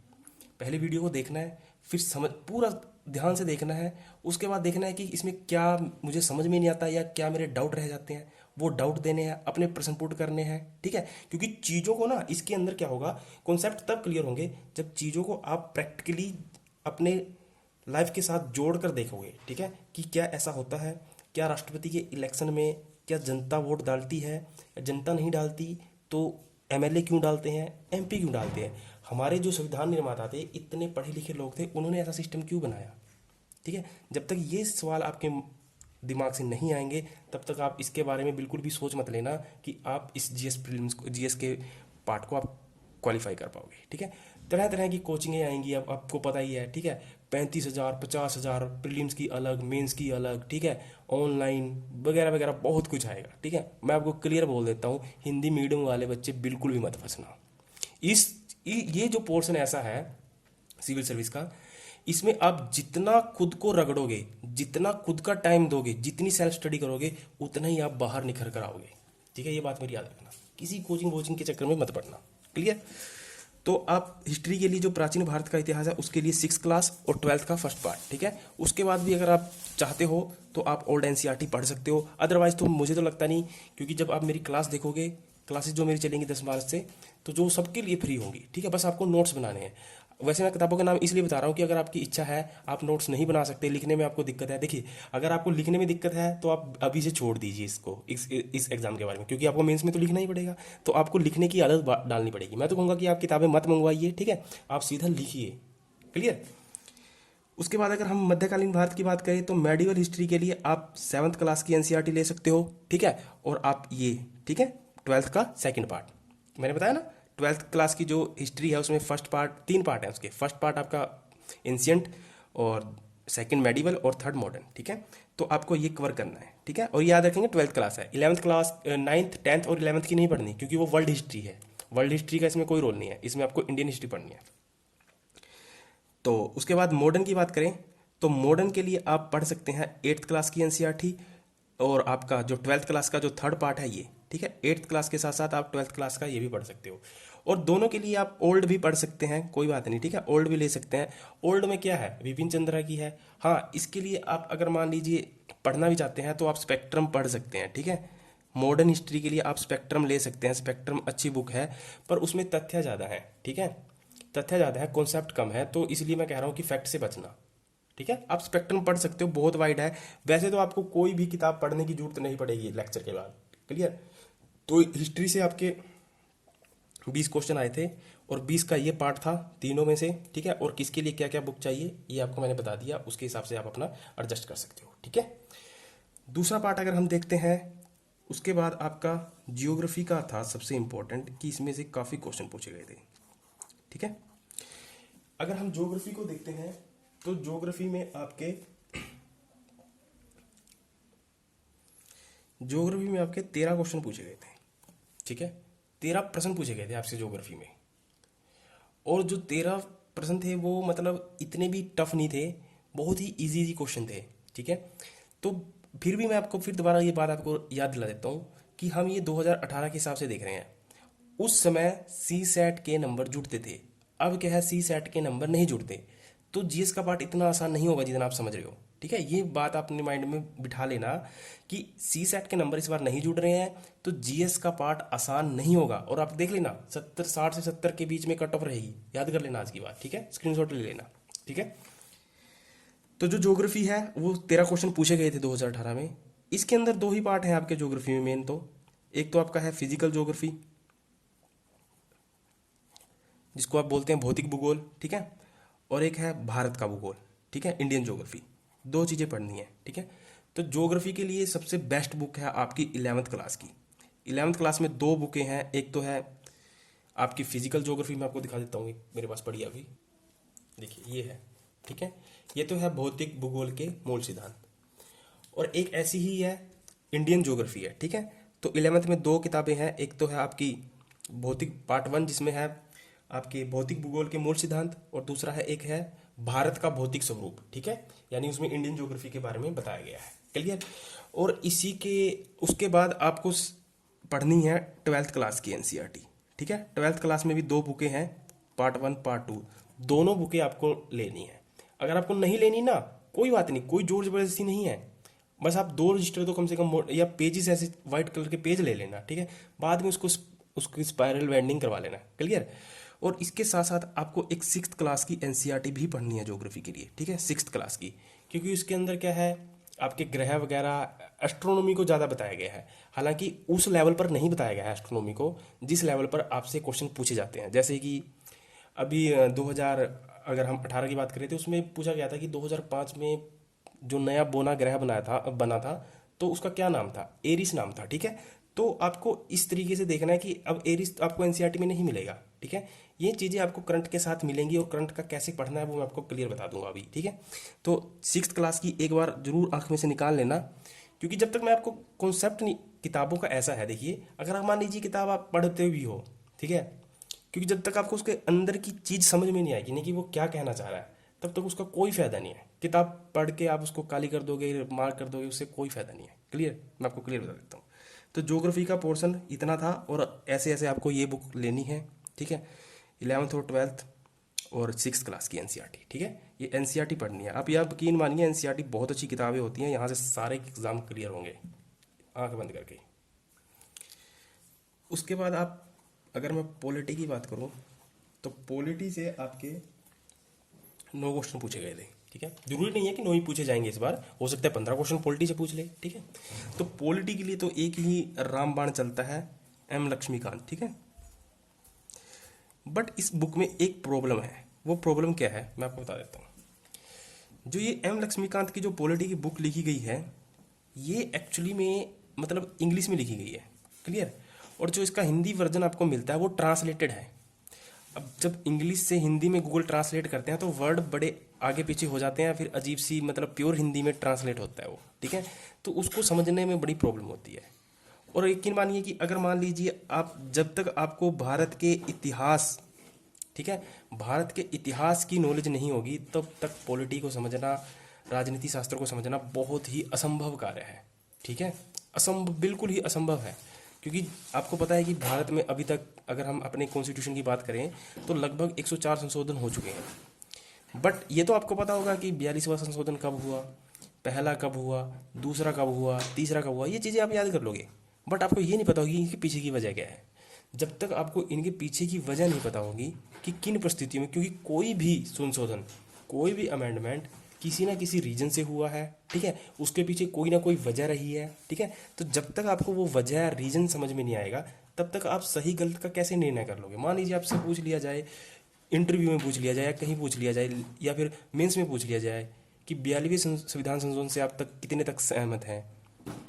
पहले वीडियो को देखना है, फिर समझ पूरा ध्यान से देखना है। उसके बाद देखना है कि इसमें क्या मुझे समझ में नहीं आता या क्या मेरे डाउट रह जाते हैं, वो डाउट देने हैं, अपने प्रश्न पुट करने हैं। ठीक है, क्योंकि चीज़ों को ना इसके अंदर क्या होगा, कॉन्सेप्ट तब क्लियर होंगे जब चीज़ों को आप प्रैक्टिकली अपने लाइफ के साथ जोड़ कर देखोगे। ठीक है, कि क्या ऐसा होता है, क्या राष्ट्रपति के इलेक्शन में क्या जनता वोट डालती है या जनता नहीं डालती, तो एमएलए क्यों डालते हैं, एमपी क्यों डालते हैं। हमारे जो संविधान निर्माता थे इतने पढ़े लिखे लोग थे, उन्होंने ऐसा सिस्टम क्यों बनाया। ठीक है, जब तक ये सवाल आपके दिमाग से नहीं आएंगे तब तक आप इसके बारे में बिल्कुल भी सोच मत लेना कि आप इस जीएस प्रीलिम्स को, जीएस के पार्ट को आप क्वालिफाई कर पाओगे। ठीक है, तरह तरह की कोचिंगें आएंगी, अब आपको पता ही है। ठीक है, 35,000 50,000 प्रीलिम्स की अलग, मेंस की अलग। ठीक है, ऑनलाइन वगैरह वगैरह बहुत कुछ आएगा। ठीक है, मैं आपको क्लियर बोल देता हूँ, हिंदी मीडियम वाले बच्चे बिल्कुल भी मत फंसना। इस ये जो पोर्शन ऐसा है सिविल सर्विस का, इसमें आप जितना खुद को रगड़ोगे, जितना खुद का टाइम दोगे, जितनी सेल्फ स्टडी करोगे, उतना ही आप बाहर निखर कर आओगे। ठीक है, ये बात मेरी याद रखना, किसी कोचिंग वोचिंग के चक्कर में मत पड़ना। क्लियर। तो आप हिस्ट्री के लिए जो प्राचीन भारत का इतिहास है उसके लिए 6th क्लास और 12th का फर्स्ट पार्ट। ठीक है, उसके बाद भी अगर आप चाहते हो तो आप ओल्ड एनसीईआरटी पढ़ सकते हो। अदरवाइज तो मुझे तो लगता नहीं, क्योंकि जब आप मेरी क्लास देखोगे, क्लासेस जो मेरी चलेंगी 10 मार्च से, तो जो सबके लिए फ्री होंगी। ठीक है, बस आपको नोट्स बनाने हैं। वैसे मैं किताबों का नाम इसलिए बता रहा हूँ कि अगर आपकी इच्छा है, आप नोट्स नहीं बना सकते, लिखने में आपको दिक्कत है। देखिए, अगर आपको लिखने में दिक्कत है तो आप अभी से छोड़ दीजिए इसको, इस एग्जाम के बारे में, क्योंकि आपको मेंस में तो लिखना ही पड़ेगा। तो आपको लिखने की आदत डालनी पड़ेगी। मैं तो कहूँगा कि आप किताबें मत मंगवाइए। ठीक है, आप सीधा लिखिए। क्लियर। उसके बाद अगर हम मध्यकालीन भारत की बात करें तो मेडिवल हिस्ट्री के लिए आप 7th क्लास की एनसीईआरटी ले सकते हो। ठीक है, और आप ये, ठीक है, 12th का सेकंड पार्ट मैंने बताया ना, 12th क्लास की जो हिस्ट्री है उसमें फर्स्ट पार्ट, 3 पार्ट है उसके। फर्स्ट पार्ट आपका एंशियंट, और सेकंड मेडिवल, और थर्ड मॉडर्न। ठीक है, तो आपको ये कवर करना है। ठीक है, और याद रखेंगे 12th क्लास है। 11th क्लास, 9th 10th और 11th की नहीं पढ़नी, क्योंकि वो वर्ल्ड हिस्ट्री है। वर्ल्ड हिस्ट्री का इसमें कोई रोल नहीं है, इसमें आपको इंडियन हिस्ट्री पढ़नी है। तो उसके बाद मॉडर्न की बात करें तो मॉडर्न के लिए आप पढ़ सकते हैं 8th क्लास की एनसीईआरटी, और आपका जो 12th क्लास का जो थर्ड पार्ट है ये। ठीक है, 8th क्लास के साथ साथ आप 12th क्लास का ये भी पढ़ सकते हो। और दोनों के लिए आप ओल्ड भी पढ़ सकते हैं, कोई बात नहीं। ठीक है, ओल्ड भी ले सकते हैं। ओल्ड में क्या है, विपिन चंद्रा की है। हाँ, इसके लिए आप अगर मान लीजिए पढ़ना भी चाहते हैं तो आप स्पेक्ट्रम पढ़ सकते हैं। ठीक है, मॉडर्न हिस्ट्री के लिए आप स्पेक्ट्रम ले सकते हैं। स्पेक्ट्रम अच्छी बुक है, पर उसमें तथ्य ज़्यादा है। ठीक है, तथ्य ज़्यादा है, कॉन्सेप्ट कम है, तो इसलिए मैं कह रहा हूँ कि फैक्ट से बचना। ठीक है, आप स्पेक्ट्रम पढ़ सकते हो, बहुत वाइड है। वैसे तो आपको कोई भी किताब पढ़ने की जरूरत नहीं पड़ेगी लेक्चर के बाद। क्लियर। तो हिस्ट्री से आपके 20 क्वेश्चन आए थे, और 20 का ये पार्ट था तीनों में से। ठीक है, और किसके लिए क्या क्या बुक चाहिए ये आपको मैंने बता दिया, उसके हिसाब से आप अपना एडजस्ट कर सकते हो। ठीक है, दूसरा पार्ट अगर हम देखते हैं, उसके बाद आपका जियोग्राफी का था सबसे इंपॉर्टेंट, कि इसमें से काफ़ी क्वेश्चन पूछे गए थे। ठीक है, अगर हम ज्योग्राफी को देखते हैं तो ज्योग्राफी में आपके 13 क्वेश्चन पूछे गए थे। ठीक है, 13 प्रश्न पूछे गए थे आपसे ज्योग्राफी में। और जो 13 प्रश्न थे वो मतलब इतने भी टफ नहीं थे, बहुत ही इजी इजी क्वेश्चन थे। ठीक है, तो फिर भी मैं आपको फिर दोबारा ये बात आपको याद दिला देता हूँ कि हम ये 2018 के हिसाब से देख रहे हैं। उस समय सी सेट के नंबर जुड़ते थे, अब क्या है, सी सेट के नंबर नहीं जुड़ते। तो जीएस का पार्ट इतना आसान नहीं होगा जितना आप समझ रहे हो। ठीक है, ये बात आप अपने माइंड में बिठा लेना कि सी सेट के नंबर इस बार नहीं जुड़ रहे हैं, तो जीएस का पार्ट आसान नहीं होगा। और आप देख लेना 60 से 70 के बीच में कट ऑफ रहेगी, याद कर लेना आज की बात। ठीक है, स्क्रीनशॉट ले लेना। ठीक है, तो जो ज्योग्राफी है वो 13 क्वेश्चन पूछे गए थे 2018 में। इसके अंदर 2 ही पार्ट हैं आपके ज्योग्राफी में मेन। तो एक तो आपका है फिजिकल ज्योग्राफी, जिसको आप बोलते हैं भौतिक भूगोल, ठीक है, और एक है भारत का भूगोल, ठीक है, इंडियन ज्योग्राफी। दो चीज़ें पढ़नी है, ठीक है। तो ज्योग्राफी के लिए सबसे बेस्ट बुक है आपकी 11वीं क्लास की। 11वीं क्लास में दो बुकें हैं, एक तो है आपकी फिजिकल ज्योग्राफी, मैं आपको दिखा देता हूँ, मेरे पास पड़ी है अभी, देखिए ये है, ठीक है, ये तो है भौतिक भूगोल के मूल सिद्धांत। और एक ऐसी ही है इंडियन ज्योग्राफी है, ठीक है। तो 11वीं में दो किताबें हैं, एक तो है आपकी भौतिक पार्ट 1 जिसमें है आपके भौतिक भूगोल के मूल सिद्धांत, और दूसरा है एक है भारत का भौतिक स्वरूप, ठीक है, यानी उसमें इंडियन ज्योग्राफी के बारे में बताया गया है, क्लियर। और इसी के उसके बाद आपको पढ़नी है 12th क्लास की एनसीईआरटी, ठीक है। 12th क्लास में भी दो बुकें हैं, पार्ट 1 पार्ट 2, दोनों बुकें आपको लेनी है। अगर आपको नहीं लेनी ना, कोई बात नहीं, कोई जोर जबरदस्ती नहीं है, बस आप दो रजिस्टर तो कम से कम या पेजेस ऐसे वाइट कलर के पेज ले लेना, ठीक है, बाद में उसको स्पाइरल वेंडिंग करवा लेना, क्लियर। और इसके साथ साथ आपको एक 6th क्लास की एनसीईआरटी भी पढ़नी है ज्योग्राफी के लिए, ठीक है, 6th क्लास की, क्योंकि उसके अंदर क्या है आपके ग्रह वगैरह एस्ट्रोनॉमी को ज़्यादा बताया गया है। हालांकि उस लेवल पर नहीं बताया गया है एस्ट्रोनॉमी को जिस लेवल पर आपसे क्वेश्चन पूछे जाते हैं। जैसे कि अभी 2000 अगर हम 18 की बात करें तो उसमें पूछा गया था कि 2005 में जो नया बोना ग्रह बना था तो उसका क्या नाम था, एरिस नाम था, ठीक है। तो आपको इस तरीके से देखना है कि अब एरिस आपको एनसीईआरटी में नहीं मिलेगा, ठीक है। ये चीज़ें आपको करंट के साथ मिलेंगी और करंट का कैसे पढ़ना है वो मैं आपको क्लियर बता दूंगा अभी, ठीक है। तो 6th क्लास की एक बार जरूर आंख में से निकाल लेना, क्योंकि जब तक मैं आपको कॉन्सेप्ट नहीं, किताबों का ऐसा है, देखिए, अगर आप मान लीजिए किताब आप पढ़ते भी हो, ठीक है, क्योंकि जब तक आपको उसके अंदर की चीज़ समझ में नहीं आएगी, नहीं कि वो क्या कहना चाह रहा है, तब तक उसका कोई फायदा नहीं है। किताब पढ़ के आप उसको काली कर दोगे, मार्क कर दोगे, उससे कोई फायदा नहीं है, क्लियर। मैं आपको क्लियर बता देता हूँ। तो ज्योग्राफी का पोर्शन इतना था, और ऐसे ऐसे आपको ये बुक लेनी है, ठीक है, 11th और 12th और 6th क्लास की एनसीईआरटी, ठीक है। ये एनसीईआरटी पढ़नी है। आप यकीन मानिए एनसीईआरटी बहुत अच्छी किताबें होती हैं, यहाँ से सारे एग्जाम क्लियर होंगे आंख बंद करके। उसके बाद आप, अगर मैं पॉलिटी की बात करूँ तो पॉलिटी से आपके 9 क्वेश्चन पूछे गए थे, ठीक है। जरूरी नहीं है कि 9 ही पूछे जाएंगे, इस बार हो सकता है 15 क्वेश्चन पॉलिटी से पूछ ले, ठीक है। तो पॉलिटी के लिए तो एक ही रामबाण चलता है, एम लक्ष्मीकांत, ठीक है। बट इस बुक में एक प्रॉब्लम है, वो प्रॉब्लम क्या है मैं आपको बता देता हूँ। जो ये एम लक्ष्मीकांत की जो पॉलिटी की बुक लिखी गई है, ये एक्चुअली में मतलब इंग्लिश में लिखी गई है, क्लियर। और जो इसका हिंदी वर्जन आपको मिलता है वो ट्रांसलेटेड है। अब जब इंग्लिश से हिंदी में गूगल ट्रांसलेट करते हैं तो वर्ड बड़े आगे पीछे हो जाते हैं, फिर अजीब सी मतलब प्योर हिंदी में ट्रांसलेट होता है वो, ठीक है। तो उसको समझने में बड़ी प्रॉब्लम होती है। और यकीन मानिए कि अगर मान लीजिए आप, जब तक आपको भारत के इतिहास, ठीक है, भारत के इतिहास की नॉलेज नहीं होगी तब तक पॉलिटी को समझना, राजनीति शास्त्र को समझना बहुत ही असंभव कार्य है, ठीक है। असंभव, बिल्कुल ही असंभव है। क्योंकि आपको पता है कि भारत में अभी तक अगर हम अपने कॉन्स्टिट्यूशन की बात करें तो लगभग 104 संशोधन हो चुके हैं। बट ये तो आपको पता होगा कि 42वां संशोधन कब हुआ, पहला कब हुआ, दूसरा कब हुआ, तीसरा कब हुआ, ये चीज़ें आप याद कर लोगे। बट आपको ये नहीं पता होगी इनके पीछे की वजह क्या है। जब तक आपको इनके पीछे की वजह नहीं पता होगी कि किन परिस्थितियों में, क्योंकि कोई भी संशोधन, कोई भी अमेंडमेंट किसी ना किसी रीजन से हुआ है, ठीक है, उसके पीछे कोई ना कोई वजह रही है, ठीक है। तो जब तक आपको वो वजह रीजन समझ में नहीं आएगा तब तक आप सही गलत का कैसे निर्णय कर लोगे। मान लीजिए आपसे पूछ लिया जाए, इंटरव्यू में पूछ लिया जाए या कहीं पूछ लिया जाए या फिर मेंस में पूछ लिया जाए कि 42वें संविधान संशोधन से आप तक कितने तक सहमत हैं,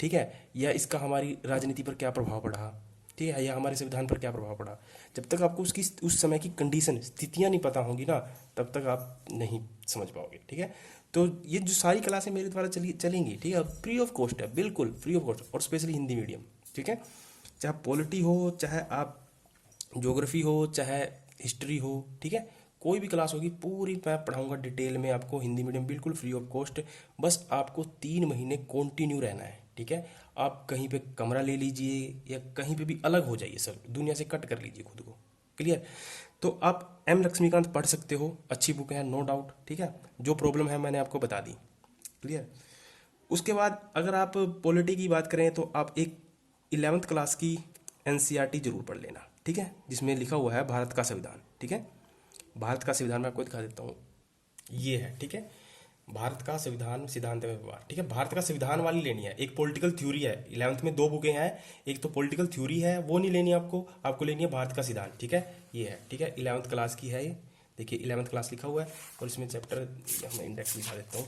ठीक है, या इसका हमारी राजनीति पर क्या प्रभाव पड़ा, ठीक है, या हमारे संविधान पर क्या प्रभाव पड़ा। जब तक आपको उसकी उस समय की कंडीशन, स्थितियां नहीं पता होंगी ना, तब तक आप नहीं समझ पाओगे, ठीक है। तो ये जो सारी क्लासें मेरे द्वारा चलेंगी, ठीक है, फ्री ऑफ कॉस्ट है, बिल्कुल फ्री ऑफ कॉस्ट, और स्पेशली हिंदी मीडियम, ठीक है। चाहे पॉलिटी हो, चाहे आप ज्योग्राफी हो, चाहे हिस्ट्री हो, ठीक है, कोई भी क्लास होगी पूरी मैं पढ़ाऊंगा डिटेल में आपको, हिंदी मीडियम, बिल्कुल फ्री ऑफ कॉस्ट। बस आपको 3 महीने कॉन्टिन्यू रहना है, ठीक है। आप कहीं पे कमरा ले लीजिए या कहीं पे भी अलग हो जाइए, सब दुनिया से कट कर लीजिए खुद को, क्लियर। तो आप एम लक्ष्मीकांत पढ़ सकते हो, अच्छी बुक है, नो डाउट, ठीक है। जो प्रॉब्लम है मैंने आपको बता दी, क्लियर। उसके बाद अगर आप पॉलिटी की बात करें तो आप एक 11th क्लास की एनसीईआरटी जरूर पढ़ लेना, ठीक है, जिसमें लिखा हुआ है भारत का संविधान, ठीक है। भारत का संविधान मैं आपको दिखा देता हूँ, ये है, ठीक है, भारत का संविधान सिद्धांत एवं व्यवहार, ठीक है। भारत का संविधान वाली लेनी है। एक पॉलिटिकल थ्योरी है, 11th में 2 बुकें हैं, एक तो पॉलिटिकल थ्योरी है वो नहीं लेनी आपको, आपको लेनी है भारत का सिद्धांत, ठीक है। ये है, ठीक है, 11th क्लास की है ये। देखिए 11th क्लास लिखा हुआ है और इसमें चैप्टर, मैं इंडेक्स लिखा देता हूँ,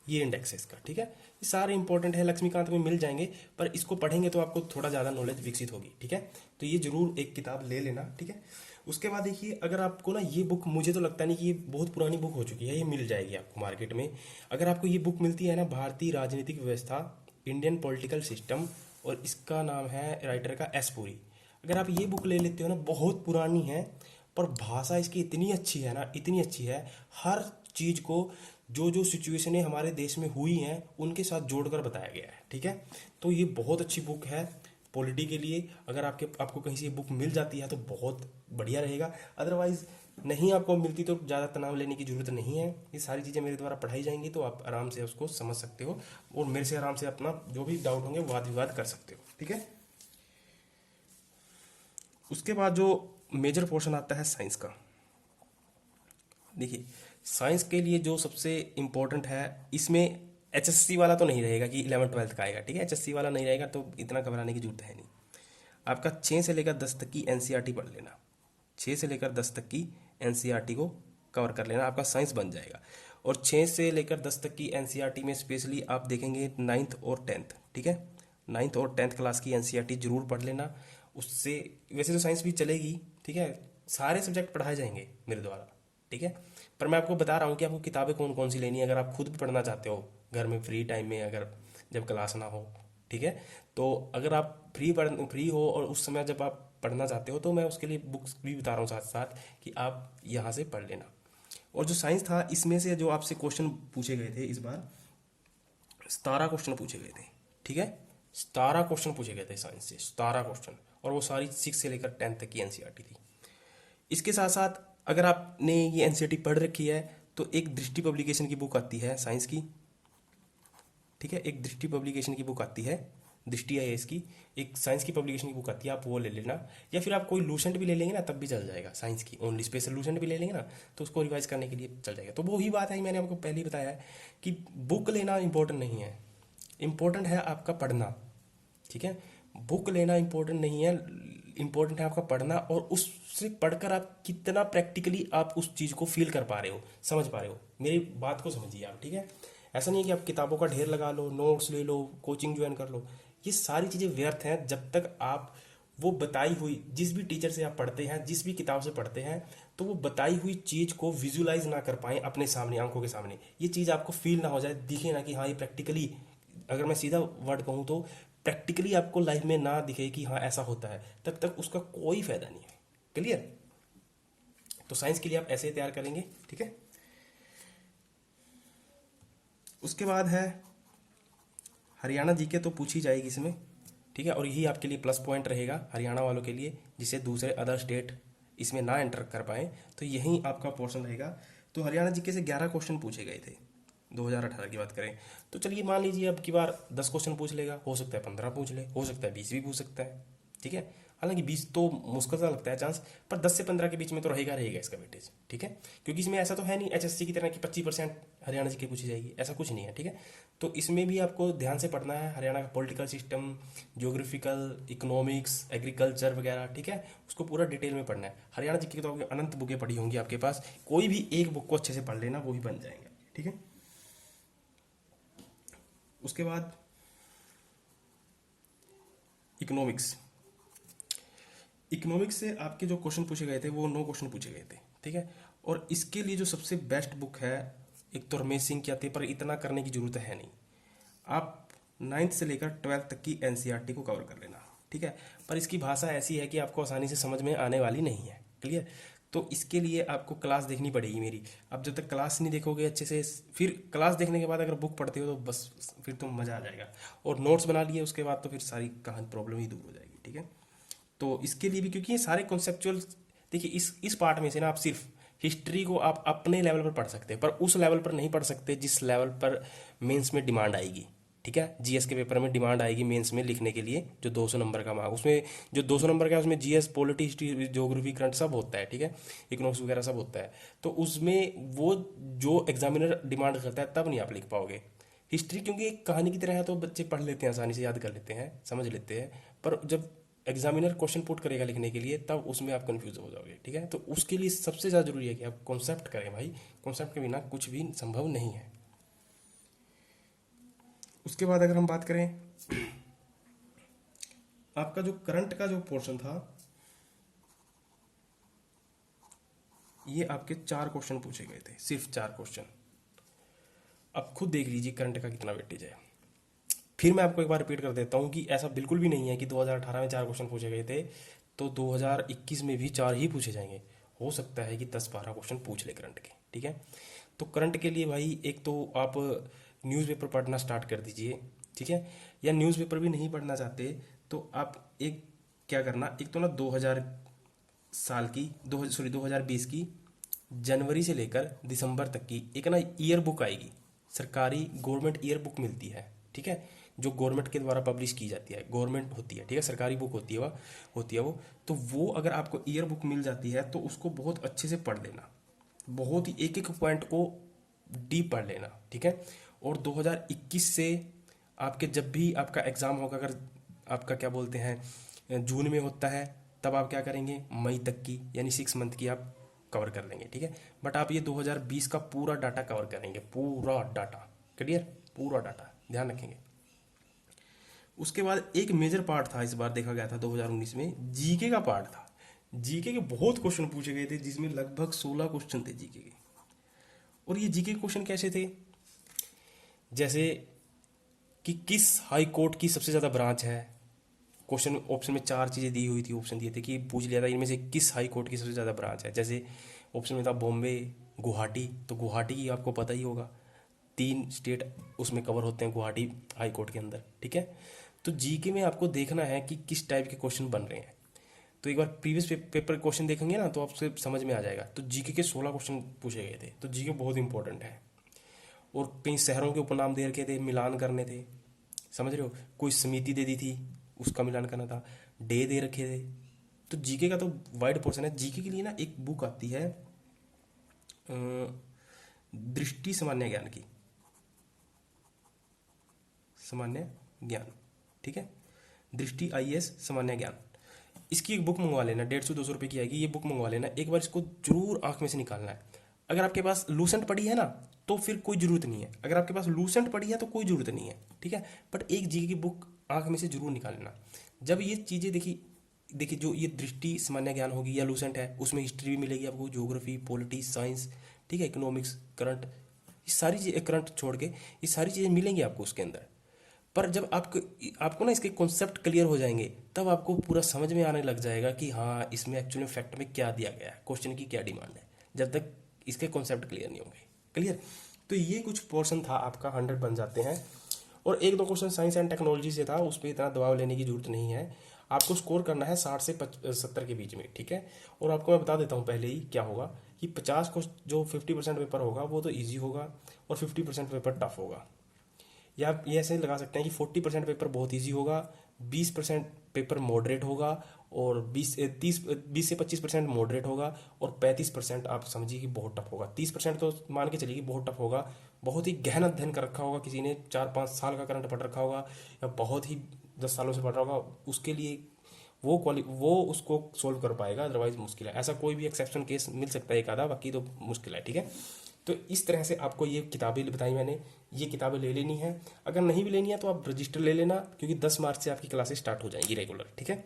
ये इंडेक्स है इसका, ठीक है। ये सारे इंपॉर्टेंट है, लक्ष्मीकांत में मिल जाएंगे, पर इसको पढ़ेंगे तो आपको थोड़ा ज़्यादा नॉलेज विकसित होगी, ठीक है। तो ये जरूर एक किताब ले लेना, ठीक है। उसके बाद देखिए, अगर आपको ना ये बुक, मुझे तो लगता नहीं कि ये बहुत पुरानी बुक हो चुकी है, ये मिल जाएगी आपको मार्केट में। अगर आपको ये बुक मिलती है ना, भारतीय राजनीतिक व्यवस्था, इंडियन पॉलिटिकल सिस्टम, और इसका नाम है राइटर का एस पुरी। अगर आप ये बुक ले लेते हो ना, बहुत पुरानी है पर भाषा इसकी इतनी अच्छी है ना, इतनी अच्छी है, हर चीज़ को जो जो सिचुएशनें हमारे देश में हुई हैं उनके साथ जोड़कर बताया गया है, ठीक है। तो ये बहुत अच्छी बुक है पॉलिटी के लिए। अगर आपको कहीं से ये बुक मिल जाती है तो बहुत बढ़िया रहेगा, अदरवाइज नहीं आपको मिलती तो ज़्यादा तनाव लेने की ज़रूरत नहीं है। ये सारी चीज़ें मेरे द्वारा पढ़ाई जाएंगी तो आप आराम से उसको समझ सकते हो और मेरे से आराम से अपना जो भी डाउट होंगे वाद विवाद कर सकते हो, ठीक है। उसके बाद जो मेजर पोर्शन आता है साइंस का, देखिए साइंस के लिए जो सबसे इम्पोर्टेंट है, इसमें एचएससी वाला तो नहीं रहेगा कि 11th-12th का आएगा, ठीक है। एचएससी वाला नहीं रहेगा तो इतना घबराने की जरूरत है नहीं। आपका 6 से लेकर 10 तक की एनसीईआरटी पढ़ लेना, 6 से लेकर 10 तक की एनसीईआरटी को कवर कर लेना, आपका साइंस बन जाएगा। और 6 से लेकर 10 तक की एनसीईआरटी में स्पेशली आप देखेंगे 9th और 10th, ठीक है। 9th और 10th क्लास की एनसीईआरटी जरूर पढ़ लेना। उससे वैसे तो साइंस भी चलेगी, ठीक है, सारे सब्जेक्ट पढ़ाए जाएंगे मेरे द्वारा, ठीक है। पर मैं आपको बता रहा हूँ कि आपको किताबें कौन कौन सी लेनी है, अगर आप खुद भी पढ़ना चाहते हो घर में फ्री टाइम में, अगर जब क्लास ना हो, ठीक है। तो अगर आप फ्री हो और उस समय जब आप पढ़ना चाहते हो तो मैं उसके लिए बुक्स भी बता रहा हूँ साथ साथ कि आप यहाँ से पढ़ लेना। और जो साइंस था, इसमें से जो आपसे क्वेश्चन पूछे गए थे इस बार, 17 क्वेश्चन पूछे गए थे, ठीक है। 17 क्वेश्चन पूछे गए थे साइंस से, 17 क्वेश्चन, और वो सारी 6 से लेकर 10 तक की एनसीईआरटी थी। इसके साथ साथ अगर आपने ये एनसीईआरटी पढ़ रखी है तो एक दृष्टि पब्लिकेशन की बुक आती है साइंस की, ठीक है। एक दृष्टि पब्लिकेशन की बुक आती है, दृष्टि आईएएस की, एक साइंस की पब्लिकेशन की बुक आती है, आप वो ले लेना। या फिर आप कोई लूसेंट भी ले लेंगे ना तब भी चल जाएगा, साइंस की ओनली स्पेशल लूसेंट भी ले लेंगे ना तो उसको रिवाइज करने के लिए चल जाएगा। तो वही बात है, मैंने आपको पहले ही बताया है कि बुक लेना इंपॉर्टेंट नहीं है, इंपॉर्टेंट है आपका पढ़ना, ठीक है। बुक लेना इंपॉर्टेंट नहीं है, इंपॉर्टेंट है आपका पढ़ना, और उससे पढ़कर आप कितना प्रैक्टिकली आप उस चीज़ को फील कर पा रहे हो, समझ पा रहे हो। मेरी बात को समझिए आप, ठीक है। ऐसा नहीं है कि आप किताबों का ढेर लगा लो, नोट्स ले लो, कोचिंग ज्वाइन कर लो, ये सारी चीज़ें व्यर्थ हैं जब तक आप वो बताई हुई, जिस भी टीचर से आप पढ़ते हैं, जिस भी किताब से पढ़ते हैं, तो वो बताई हुई चीज़ को विजुलाइज ना कर पाएँ अपने सामने, आंखों के सामने, ये चीज़ आपको फील ना हो जाए, दिखे ना कि हाँ ये प्रैक्टिकली, अगर मैं सीधा वर्ड कहूँ तो प्रैक्टिकली आपको लाइफ में ना दिखे कि हाँ ऐसा होता है, तब तक उसका कोई फायदा नहीं है। क्लियर? तो साइंस के लिए आप ऐसे ही तैयार करेंगे, ठीक है। उसके बाद है हरियाणा जीके, तो पूछी जाएगी इसमें, ठीक है। और यही आपके लिए प्लस पॉइंट रहेगा हरियाणा वालों के लिए, जिसे दूसरे अदर स्टेट इसमें ना एंटर कर पाए, तो यही आपका पोर्शन रहेगा। तो हरियाणा जीके से 11 क्वेश्चन पूछे गए थे 2018 की बात करें तो। चलिए मान लीजिए अब की बार 10 क्वेश्चन पूछ लेगा, हो सकता है 15 पूछ ले, हो सकता है 20 भी पूछ सकता है, ठीक है। हालांकि 20 तो मुश्किल सा लगता है चांस, पर 10 से 15 के बीच में तो रहेगा इसका वेटेज, ठीक है। क्योंकि इसमें ऐसा तो है नहीं एचएससी की तरह कि 25% हरियाणा जीके पूछी जाएगी, ऐसा कुछ नहीं है, ठीक है। तो इसमें भी आपको ध्यान से पढ़ना है हरियाणा का political system, geographical, economics, agriculture वगैरह, ठीक है। उसको पूरा डिटेल में पढ़ना है। हरियाणा जीके की तो अनंत बुकें पढ़ी होंगी आपके पास, कोई भी एक बुक को अच्छे से पढ़ लेना, वो भी बन जाएंगे, ठीक है। उसके बाद इकोनॉमिक्स, इकोनॉमिक्स से आपके जो क्वेश्चन पूछे गए थे वो 9 क्वेश्चन पूछे गए थे, ठीक है। और इसके लिए जो सबसे बेस्ट बुक है, एक तो रमेश सिंह की आती है, पर इतना करने की जरूरत है नहीं। आप 9th से लेकर 12th तक की एनसीईआरटी को कवर कर लेना, ठीक है। पर इसकी भाषा ऐसी है कि आपको आसानी से समझ में आने वाली नहीं है, क्लियर। तो इसके लिए आपको क्लास देखनी पड़ेगी मेरी। अब जब तक क्लास नहीं देखोगे अच्छे से, फिर क्लास देखने के बाद अगर बुक पढ़ते हो तो बस फिर तो मज़ा आ जाएगा। और नोट्स बना लिए उसके बाद तो फिर सारी कहानी प्रॉब्लम ही दूर हो जाएगी, ठीक है। तो इसके लिए भी, क्योंकि ये सारे कॉन्सेप्चुअल, देखिए इस पार्ट में से ना आप सिर्फ हिस्ट्री को आप अपने लेवल पर पढ़ सकते हैं, पर उस लेवल पर नहीं पढ़ सकते जिस लेवल पर मेंस में डिमांड आएगी, ठीक है। जीएस के पेपर में डिमांड आएगी मेंस में लिखने के लिए, जो 200 नंबर का मार्क, उसमें जो 200 नंबर का है उसमें GS, polity, history, geography, current सब होता है, ठीक है, इकोनॉमिक्स वगैरह सब होता है। तो उसमें वो जो एग्जामिनर डिमांड करता है तब नहीं आप लिख पाओगे हिस्ट्री, क्योंकि एक कहानी की तरह है तो बच्चे पढ़ लेते हैं, आसानी से याद कर लेते हैं, समझ लेते हैं। पर जब एग्जामिनर क्वेश्चन पुट करेगा लिखने के लिए तब उसमें आप कंफ्यूज हो जाओगे, ठीक है। तो उसके लिए सबसे ज़्यादा जरूरी है कि आप कॉन्सेप्ट करें भाई, कॉन्सेप्ट के बिना कुछ भी संभव नहीं है। उसके बाद अगर हम बात करें आपका जो करंट का जो पोर्शन था, ये आपके 4 क्वेश्चन पूछे गए थे, सिर्फ 4 क्वेश्चन। अब खुद देख लीजिए करंट का कितना वेटेज है। फिर मैं आपको एक बार रिपीट कर देता हूँ कि ऐसा बिल्कुल भी नहीं है कि 2018 में 4 क्वेश्चन पूछे गए थे तो 2021 में भी 4 ही पूछे जाएंगे। हो सकता है कि 10-12 क्वेश्चन पूछ ले करंट के, ठीक है। तो करंट के लिए भाई एक तो आप न्यूज़पेपर पढ़ना स्टार्ट कर दीजिए, ठीक है। या न्यूज़पेपर भी नहीं पढ़ना चाहते तो आप एक क्या करना, एक तो ना 2000 साल की 2020 की जनवरी से लेकर दिसंबर तक की एक ना ईयर बुक आएगी, सरकारी गवर्नमेंट ईयर बुक मिलती है, ठीक है। जो गवर्नमेंट के द्वारा पब्लिश की जाती है, गवर्नमेंट होती है, ठीक है, सरकारी बुक होती है वो। तो वो अगर आपको ईयर बुक मिल जाती है तो उसको बहुत अच्छे से पढ़ लेना, बहुत ही एक एक पॉइंट को डीप पढ़ लेना, ठीक है। और 2021 से आपके जब भी आपका एग्ज़ाम होगा, अगर आपका क्या बोलते हैं जून में होता है, तब आप क्या करेंगे मई तक की यानी 6 मंथ की आप कवर कर लेंगे, ठीक है। बट आप ये 2020 का पूरा डाटा कवर करेंगे, पूरा डाटा क्लियर, पूरा डाटा ध्यान रखेंगे। उसके बाद एक मेजर पार्ट था, इस बार देखा गया था 2019 में जीके का पार्ट था। जीके के बहुत क्वेश्चन पूछे गए थे जिसमें लगभग 16 क्वेश्चन थे जीके के। और ये जीके क्वेश्चन कैसे थे, जैसे कि किस हाई कोर्ट की सबसे ज़्यादा ब्रांच है। क्वेश्चन ऑप्शन में 4 चीज़ें दी हुई थी, ऑप्शन दिए थे कि पूछ लिया था इनमें से किस हाई कोर्ट की सबसे ज़्यादा ब्रांच है। जैसे ऑप्शन में था बॉम्बे, गुवाहाटी, तो गुवाहाटी की आपको पता ही होगा, 3 स्टेट उसमें कवर होते हैं गुवाहाटी हाई कोर्ट के अंदर, ठीक है। तो जीके में आपको देखना है कि किस टाइप के क्वेश्चन बन रहे हैं। तो एक बार प्रीवियस पेपर क्वेश्चन देखेंगे ना तो आपसे समझ में आ जाएगा। तो जीके के 16 क्वेश्चन पूछे गए थे, तो जीके बहुत इंपॉर्टेंट है। और कई शहरों के उपनाम दे रखे थे, मिलान करने थे, समझ रहे हो। कोई समिति दे दी थी, उसका मिलान करना था, डे दे रखे थे। तो जीके का तो वाइड पोर्शन है। जीके के लिए ना एक बुक आती है दृष्टि सामान्य ज्ञान की, सामान्य ज्ञान, ठीक है, दृष्टि आईएएस सामान्य ज्ञान। इसकी एक बुक मंगवा लेना, 150-200 रुपये की आएगी, ये बुक मंगवा लेना। एक बार इसको जरूर आंख में से निकालना है। अगर आपके पास लूसेंट पड़ी है ना तो फिर कोई जरूरत नहीं है, अगर आपके पास लूसेंट पड़ी है तो कोई जरूरत नहीं है, ठीक है। बट एक जीके की बुक आंख में से जरूर निकाल लेना। जब ये चीज़ें देखिए जो ये दृष्टि सामान्य ज्ञान होगी या लूसेंट है, उसमें हिस्ट्री भी मिलेगी आपको, ज्योग्राफी, पॉलिटी, साइंस, ठीक है, इकोनॉमिक्स, करंट, ये सारी चीज़ें, करंट छोड़ के ये सारी चीज़ें मिलेंगी आपको उसके अंदर। पर जब आपको ना इसके कॉन्सेप्ट क्लियर हो जाएंगे तब आपको पूरा समझ में आने लग जाएगा कि हाँ इसमें एक्चुअली फैक्ट में क्या दिया गया है, क्वेश्चन की क्या डिमांड है, जब तक इसके कॉन्सेप्ट क्लियर नहीं होंगे, क्लियर। तो ये कुछ पोर्शन था आपका, 100 बन जाते हैं। और 1-2 क्वेश्चन साइंस एंड टेक्नोलॉजी से था, उस पर इतना दबाव लेने की जरूरत नहीं है। आपको स्कोर करना है 60 से 70 के बीच में, ठीक है। और आपको मैं बता देता हूँ पहले ही क्या होगा कि 50 को जो 50% पेपर होगा वो तो ईजी होगा और 50% पेपर टफ होगा। या आप ये ऐसे लगा सकते हैं कि 40% पेपर बहुत इजी होगा, 20% पेपर मॉडरेट होगा और 20 से 25% मॉडरेट होगा और 35% आप समझिए कि बहुत टफ होगा। 30% तो मान के चलिए कि बहुत टफ होगा, बहुत ही गहन अध्ययन कर रखा होगा, किसी ने 4-5 साल का करंट पढ़ रखा होगा या बहुत ही 10 सालों से पढ़ रहा होगा, उसके लिए वो उसको सोल्व कर पाएगा, अदरवाइज मुश्किल है। ऐसा कोई भी एक्सेप्शन केस मिल सकता है एक आधा, बाकी तो मुश्किल है, ठीक है। तो इस तरह से आपको ये किताबें बताई मैंने, ये किताबें ले लेनी है। अगर नहीं भी लेनी है तो आप रजिस्टर ले लेना, क्योंकि 10 मार्च से आपकी क्लासेस स्टार्ट हो जाएंगी रेगुलर, ठीक है।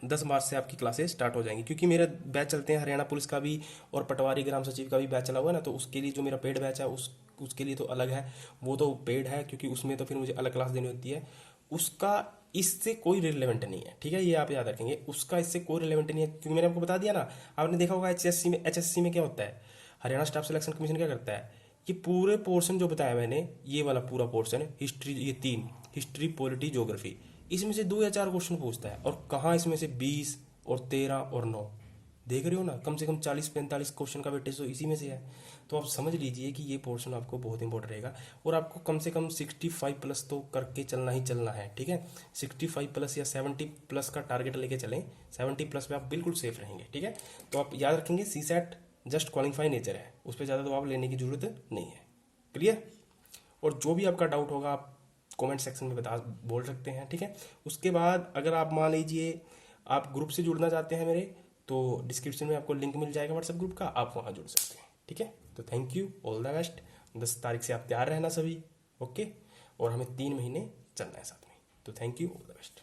10 मार्च से आपकी क्लासेस स्टार्ट हो जाएंगी, क्योंकि मेरे बैच चलते हैं हरियाणा पुलिस का भी और पटवारी ग्राम सचिव का भी बैच चला हुआ है ना, तो उसके लिए जो मेरा पेड बैच है उसके लिए तो अलग है, वो तो पेड है, क्योंकि उसमें तो फिर मुझे अलग क्लास देनी होती है। उसका इससे कोई रिलेवेंट नहीं है, ठीक है, ये आप याद रखेंगे, उसका इससे कोई रिलेवेंट नहीं है। क्योंकि मैंने आपको बता दिया ना, आपने देखा होगा एचएससी में क्या होता है, हरियाणा स्टाफ सिलेक्शन कमीशन क्या करता है, ये पूरे पोर्शन जो बताया मैंने, ये वाला पूरा पोर्शन हिस्ट्री, ये 3 हिस्ट्री, पॉलिटी, ज्योग्राफी, इसमें से 2 या 4 क्वेश्चन पूछता है। और कहाँ इसमें से 20 और 13 और 9, देख रहे हो ना, कम से कम 40-45 क्वेश्चन का वेटेज तो इसी में से है। तो आप समझ लीजिए कि ये पोर्शन आपको बहुत इंपॉर्टेंट रहेगा। और आपको कम से कम 65 प्लस तो करके चलना ही चलना है, ठीक है। 65 प्लस या 70 प्लस का टारगेट लेके चलें, 70 प्लस पे आप बिल्कुल सेफ रहेंगे, ठीक है। तो आप याद रखेंगे सीसैट जस्ट क्वालिफाई नेचर है, उस पर ज़्यादा दबाव लेने की जरूरत नहीं है, क्लियर। और जो भी आपका डाउट होगा आप कमेंट सेक्शन में बोल सकते हैं, ठीक है। उसके बाद अगर आप मान लीजिए आप ग्रुप से जुड़ना चाहते हैं मेरे, तो डिस्क्रिप्शन में आपको लिंक मिल जाएगा व्हाट्सएप ग्रुप का, आप वहाँ जुड़ सकते हैं, ठीक है। तो thank you, all the best. 10 तारीख से आप तैयार रहना सभी, ओके। और हमें 3 महीने चलना है साथ में, तो thank you, all the best.